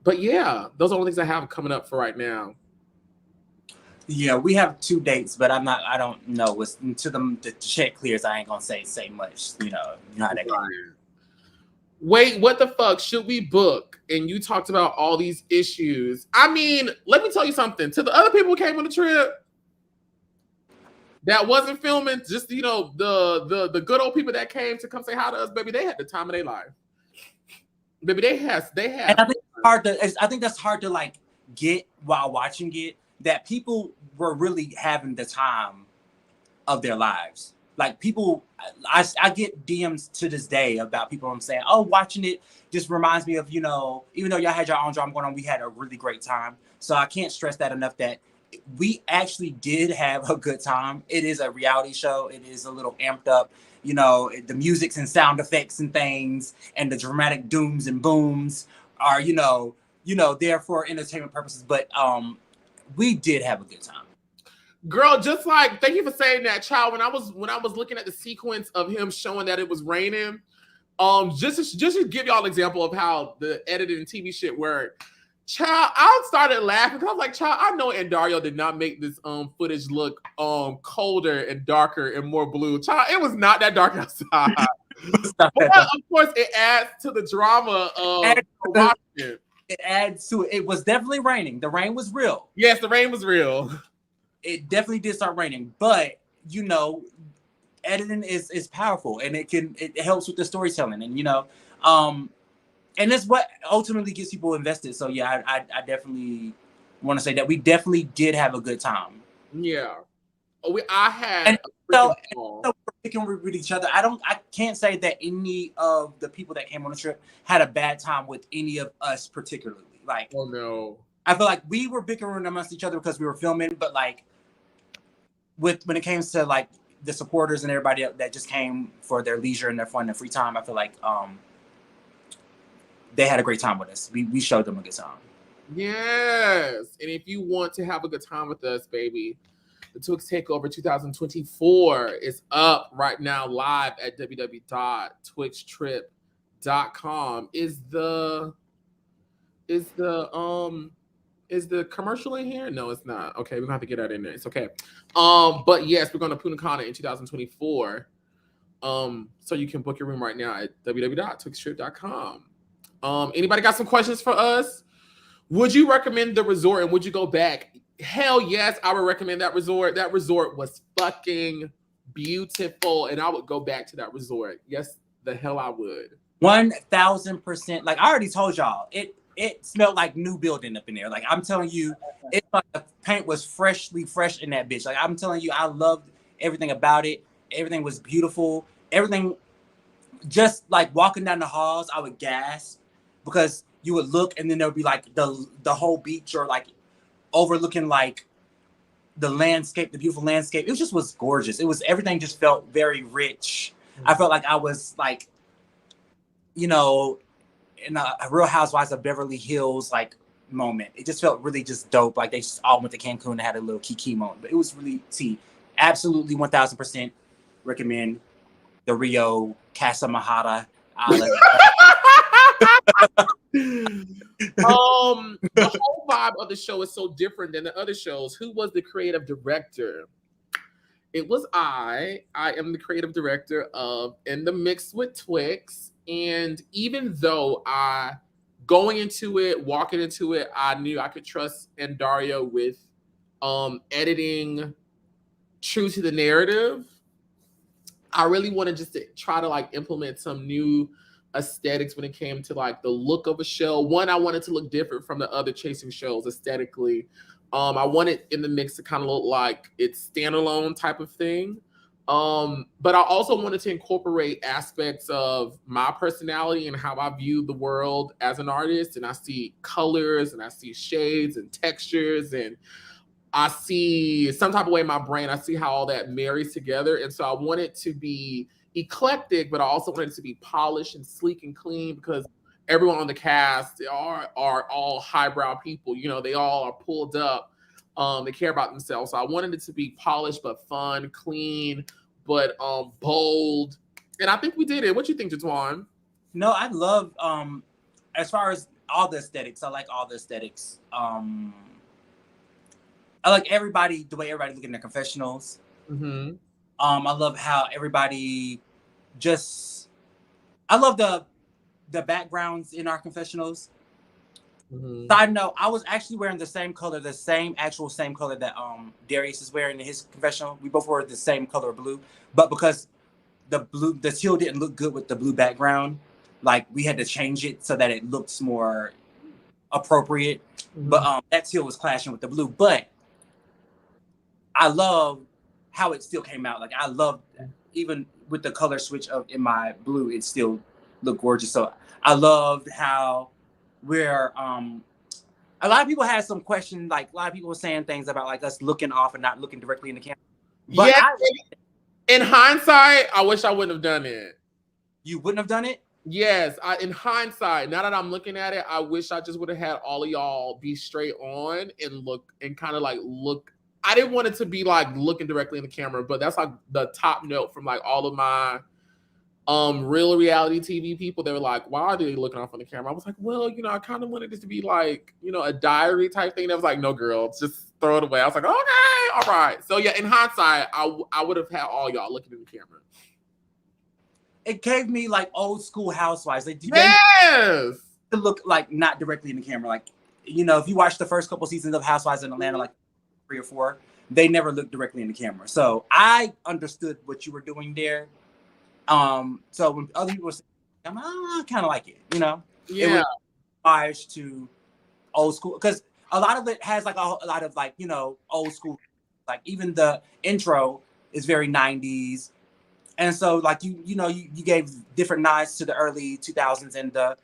But yeah, those are all the things I have coming up for right now. Yeah, we have 2 dates, but I don't know. Until the check clears, I ain't gonna say much. You know how that goes. Wait, what the fuck? Should we book? And you talked about all these issues. I mean, let me tell you something. To the other people who came on the trip that wasn't filming, just, you know, the good old people that came to come say hi to us, baby, they had the time of their life. Baby, they have. And I think that's hard to like get while watching it, that people were really having the time of their lives. Like, people, I get DMs to this day about people I'm saying, oh, watching it just reminds me of, you know, even though y'all had your own drama going on, we had a really great time. So I can't stress that enough, that we actually did have a good time. It is a reality show. It is a little amped up. You know, the music and sound effects and things, and the dramatic dooms and booms are, you know, there for entertainment purposes. But we did have a good time. Girl, just like, thank you for saying that, child. When I was looking at the sequence of him showing that it was raining, just to give y'all an example of how the edited and TV shit worked. Child, I started laughing because I was like, child, I know Dario did not make this footage look colder and darker and more blue. Child, it was not that dark outside. But of course, it adds to the drama of watching it. It adds to it. It was definitely raining. The rain was real. Yes, the rain was real. It definitely did start raining, but you know, editing is powerful, and it helps with the storytelling, and you know, and that's what ultimately gets people invested. So yeah, I definitely want to say that we definitely did have a good time. Yeah, I had. And so we're picking with each other. I can't say that any of the people that came on the trip had a bad time with any of us particularly. Like, oh no, I feel like we were bickering amongst each other because we were filming, but like when it came to like the supporters and everybody that just came for their leisure and their fun and free time, I feel like they had a great time with us. We showed them a good time. Yes. And if you want to have a good time with us, baby, the Twixt Takeover 2024 is up right now live at www.twixtrip.com. Is the commercial in here? No, it's not. Okay, we're gonna have to get that in there. It's okay. But yes, we're going to Punta Cana in 2024. So you can book your room right now at www.twixtrip.com. Anybody got some questions for us? Would you recommend the resort and would you go back? Hell yes, I would recommend that resort. That resort was fucking beautiful, and I would go back to that resort. Yes, the hell I would. 1000%. Like I already told y'all, it smelled like new building up in there. Like I'm telling you, it's like the paint was fresh in that bitch. Like I'm telling you, I loved everything about it. Everything was beautiful. Everything, just like walking down the halls, I would gasp because you would look and then there would be like the whole beach or like overlooking like the landscape, the beautiful landscape. It just was gorgeous. It was, everything just felt very rich. I felt like I was like, you know, in a Real Housewives of Beverly Hills like moment. It just felt really just dope. Like they just all went to Cancun and had a little kiki moment. But it was really absolutely 1000% recommend the Rio Casa Mahara Island. The whole vibe of the show is so different than the other shows. Who was the creative director? It was I. I am the creative director of In the Mix with Twixt. And even though walking into it, I knew I could trust Dario with editing true to the narrative. I really wanted just to try to like implement some new aesthetics when it came to like the look of a show. One, I wanted to look different from the other chasing shows aesthetically. I wanted In the Mix to kind of look like it's standalone type of thing. But I also wanted to incorporate aspects of my personality and how I view the world as an artist. And I see colors and I see shades and textures and I see some type of way in my brain, I see how all that marries together. And so I want it to be eclectic, but I also want it to be polished and sleek and clean because everyone on the cast are all highbrow people. You know, they all are pulled up. They care about themselves. So I wanted it to be polished, but fun, clean, but bold. And I think we did it. What do you think, JéTwahn? No, I love, as far as all the aesthetics, I like all the aesthetics. I like everybody, the way everybody look in their confessionals. Mm-hmm. I love how everybody I love the backgrounds in our confessionals. Mm-hmm. Side note, I was actually wearing the same color that Darius is wearing in his confessional. We both wore the same color of blue, but because the teal didn't look good with the blue background, like we had to change it so that it looks more appropriate. Mm-hmm. But that teal was clashing with the blue. But I love how it still came out. Like I love, even with the color switch in my blue, it still looked gorgeous. So I loved how we're a lot of people had some question, like a lot of people were saying things about like us looking off and not looking directly in the camera. But yeah, in hindsight, I wish I wouldn't have done it. You wouldn't have done it? Yes, in hindsight, now that I'm looking at it, I wish I just would have had all of y'all be straight on and look and kind of like look. I didn't want it to be like looking directly in the camera, but that's like the top note from like all of my real reality TV people. They were like, why are they looking off on the camera? I was like, well, you know, I kind of wanted this to be like, you know, a diary type thing. That was like, no, girl, just throw it away. I was like, okay, all right. So yeah, in hindsight, I would have had all y'all looking in the camera. It gave me like old school Housewives. They to look like not directly in the camera. Like, you know, if you watch the first couple seasons of Housewives in Atlanta, like 3 or 4, they never looked directly in the camera. So I understood what you were doing there. So when other people were saying, I kind of like it, you know? Yeah. It was homage to old school, because a lot of it has like a lot of like, you know, old school, like even the intro is very 90s. And so like, you know, you gave different nods to the early 2000s and the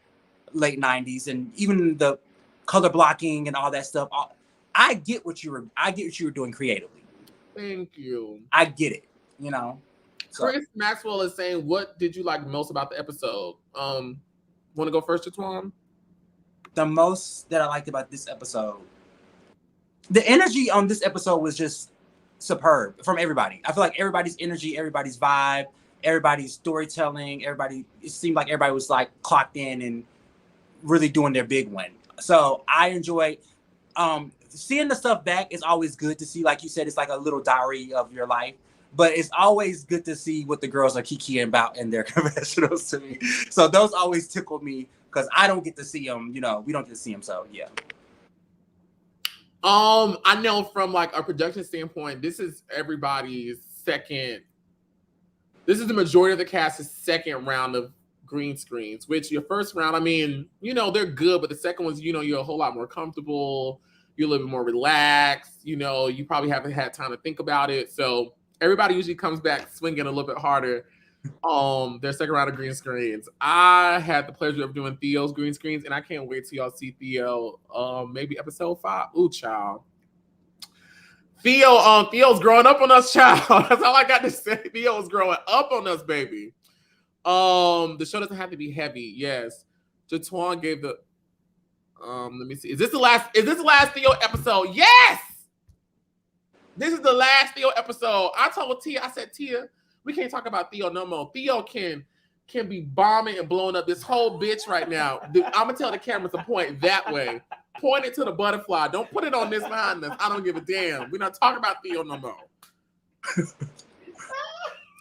late 90s, and even the color blocking and all that stuff. I get what you were doing creatively. Thank you. I get it. you know. So. Chris Maxwell is saying, what did you like most about the episode? Want to go first, JeTwahn? The most that I liked about this episode, the energy on this episode was just superb from everybody. I feel like everybody's energy, everybody's vibe, everybody's storytelling, it seemed like everybody was like clocked in and really doing their big one. So I enjoyed seeing the stuff back. Is always good to see. Like you said, it's like a little diary of your life, but it's always good to see what the girls are kikiing about in their confessionals to me. So those always tickle me because I don't get to see them, you know, we don't get to see them. So yeah. I know from like a production standpoint, this is everybody's second. This is the majority of the cast's second round of green screens, which your first round, I mean, you know, they're good, but the second one's, you know, you're a whole lot more comfortable. You're a little bit more relaxed. You know, you probably haven't had time to think about it. So everybody usually comes back swinging a little bit harder. Their second round of green screens. I had the pleasure of doing Theo's green screens, and I can't wait till y'all see Theo. Maybe episode 5. Ooh, child. Theo's growing up on us, child. That's all I got to say. Theo's growing up on us, baby. The show doesn't have to be heavy. Yes. JeTwahn gave the let me see. Is this the last Theo episode? Yes! This is the last Theo episode. I told Tia, I said, Tia, we can't talk about Theo no more. Theo can be bombing and blowing up this whole bitch right now. I'm gonna tell the camera to point that way. Point it to the butterfly. Don't put it on this behind us. I don't give a damn. We're not talking about Theo no more.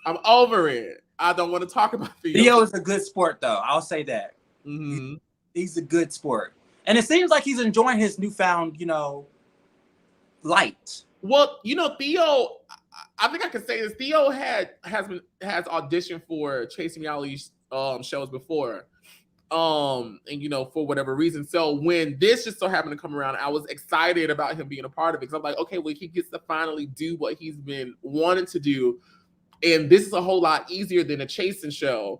I'm over it. I don't want to talk about Theo. Theo is a good sport, though. I'll say that. Mm-hmm. He's a good sport. And it seems like he's enjoying his newfound, you know, light. Well, you know, Theo, I think I can say this. Theo has auditioned for chasing reality shows before. And you know, for whatever reason. So when this just so happened to come around, I was excited about him being a part of it. Because I'm like, okay, well, he gets to finally do what he's been wanting to do. And this is a whole lot easier than a chasing show.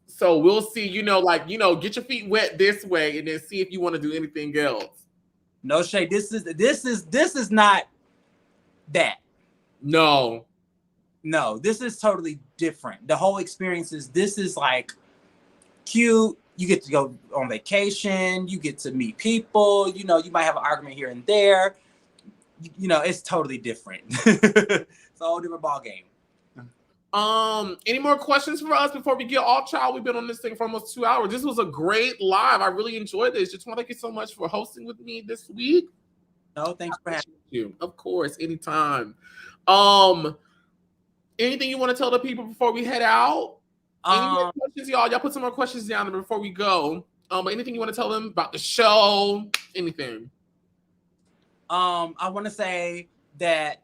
So we'll see, you know, like, you know, get your feet wet this way and then see if you want to do anything else. No shade. This is not that. No, this is totally different. The whole experience this is like cute. You get to go on vacation. You get to meet people. You know, you might have an argument here and there. You know, it's totally different. It's a whole different ball game. Any more questions for us before we get off, child? We've been on this thing for almost 2 hours. This was a great live. I really enjoyed this. JeTwahn, thank you so much for hosting with me this week. No, thanks for having you. Of course, anytime. Anything you want to tell the people before we head out? Any more questions, y'all? Y'all put some more questions down before we go. But anything you want to tell them about the show? Anything? I want to say that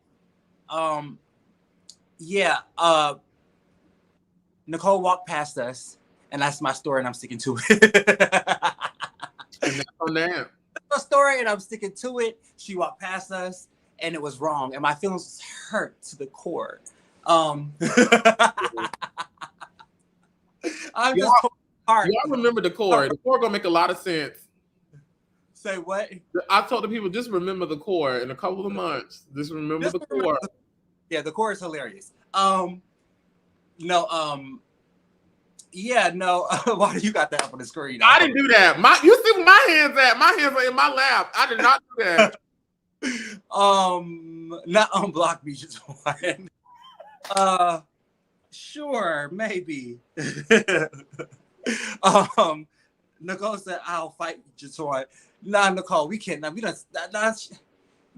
Nicole walked past us, and that's my story, and I'm sticking to it. And that's on that. That's my story, and I'm sticking to it. She walked past us, and it was wrong, and my feelings hurt to the core. I'm just hard. Y'all remember the core. The core gonna make a lot of sense. Say what? I told the people, just remember the core in a couple of months. Just remember the core. Yeah, the core is hilarious. Why do you got that up on the screen? I didn't do that. You see where my hands at? My hands are in my lap. I did not do that. Not unblock me, JeTwahn. Sure, maybe. Nicole said, "I'll fight JeTwahn." Nah, Nicole, we can't. We don't.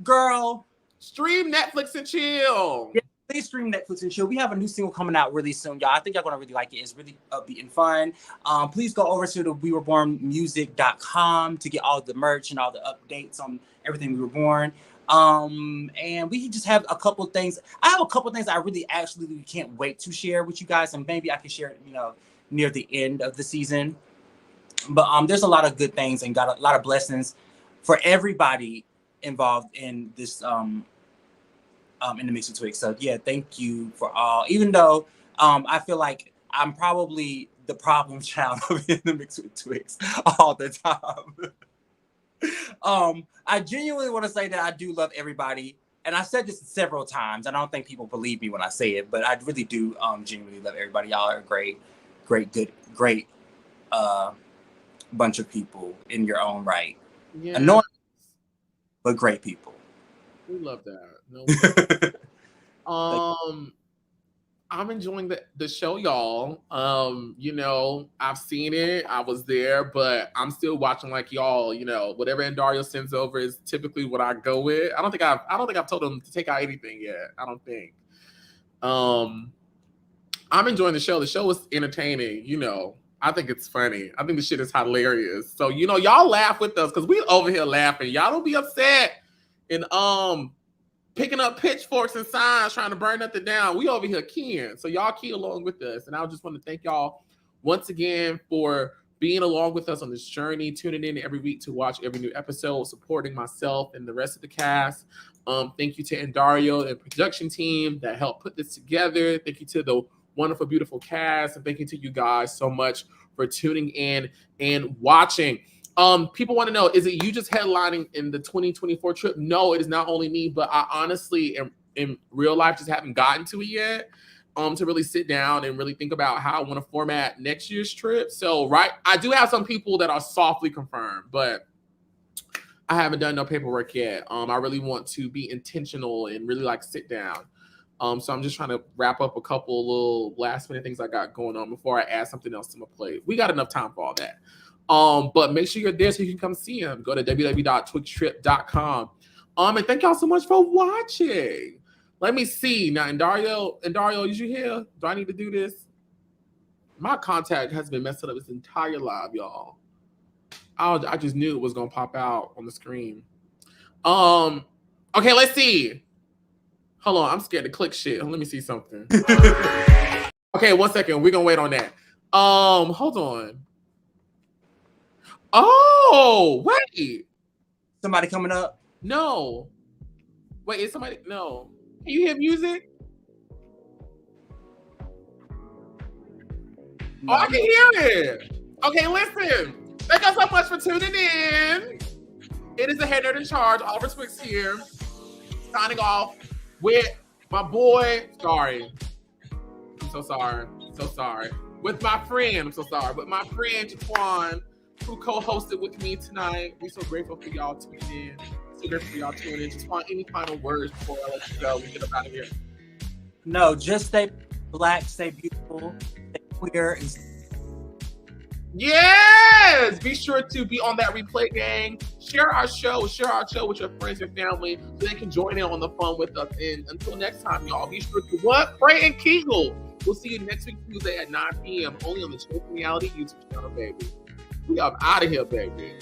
Girl, stream Netflix and chill. Yeah, please stream Netflix and chill. We have a new single coming out really soon, y'all. I think y'all gonna really like it. It's really upbeat and fun. Please go over to the wewerebornmusic.com to get all the merch and all the updates on everything We Were Born. And we just have a couple things. I have a couple things I really actually can't wait to share with you guys, and maybe I can share it, near the end of the season. But there's a lot of good things and got a lot of blessings for everybody involved in this in the Mix with Twixt. So yeah, thank you for all. Even though I feel like I'm probably the problem child in the Mix with Twixt all the time. I genuinely want to say that I do love everybody. and I said this several times. I don't think people believe me when I say it, but I really do genuinely love everybody. Y'all are great bunch of people in your own right. Yeah. Annoying, but great people. We love that. No. I'm enjoying the show, y'all. You know, I've seen it. I was there, but I'm still watching like y'all. You know, whatever Dario sends over is typically what I go with. I don't think I've told him to take out anything yet. I don't think. I'm enjoying the show. The show is entertaining. You know, I think it's funny. I think the shit is hilarious. So, you know, y'all laugh with us because we over here laughing. Y'all don't be upset and picking up pitchforks and signs trying to burn nothing down. We over here keying. So y'all key along with us. And I just want to thank y'all once again for being along with us on this journey, tuning in every week to watch every new episode, supporting myself and the rest of the cast. Thank you to Dario and production team that helped put this together. Thank you to the wonderful, beautiful cast. And thank you to you guys so much for tuning in and watching. People want to know, is it you just headlining in the 2024 trip? No, it is not only me, but I honestly in real life just haven't gotten to it yet. To really sit down and really think about how I want to format next year's trip. So, I do have some people that are softly confirmed, but I haven't done no paperwork yet. I really want to be intentional and really sit down. So I'm just trying to wrap up a couple little last minute things I got going on before I add something else to my plate. We got enough time for all that. But make sure you're there so you can come see him. Go to www.twixtrip.com. And thank y'all so much for watching. Let me see. Now, and Dario, is you here? Do I need to do this? My contact has been messed up this entire live, y'all. I just knew it was gonna pop out on the screen. Okay, let's see. Hold on, I'm scared to click shit. Let me see something. Okay, 1 second. We're gonna wait on that. Hold on. Oh, wait. Somebody coming up? No. Wait, is somebody? No. Can you hear music? No. Oh, I can hear it. Okay, listen. Thank you so much for tuning in. It is the head nerd in charge, Oliver Twixt here, signing off with my boy. Sorry. I'm so sorry. So sorry. With my friend. I'm so sorry. With my friend, JeTwahn, who co-hosted with me tonight. We're so grateful for y'all tuning in. So grateful for y'all tuning in. JeTwahn, any final words before I let you go? We get up out of here. No, just stay black, stay beautiful, stay queer, and yes! Be sure to be on that replay gang. Share our show with your friends and family so they can join in on the fun with us. And until next time, y'all, be sure to what? Pray and Kegel. We'll see you next week, Tuesday at 9 p.m. only on the JéTwahn Reality YouTube channel, baby. We are out of here, baby.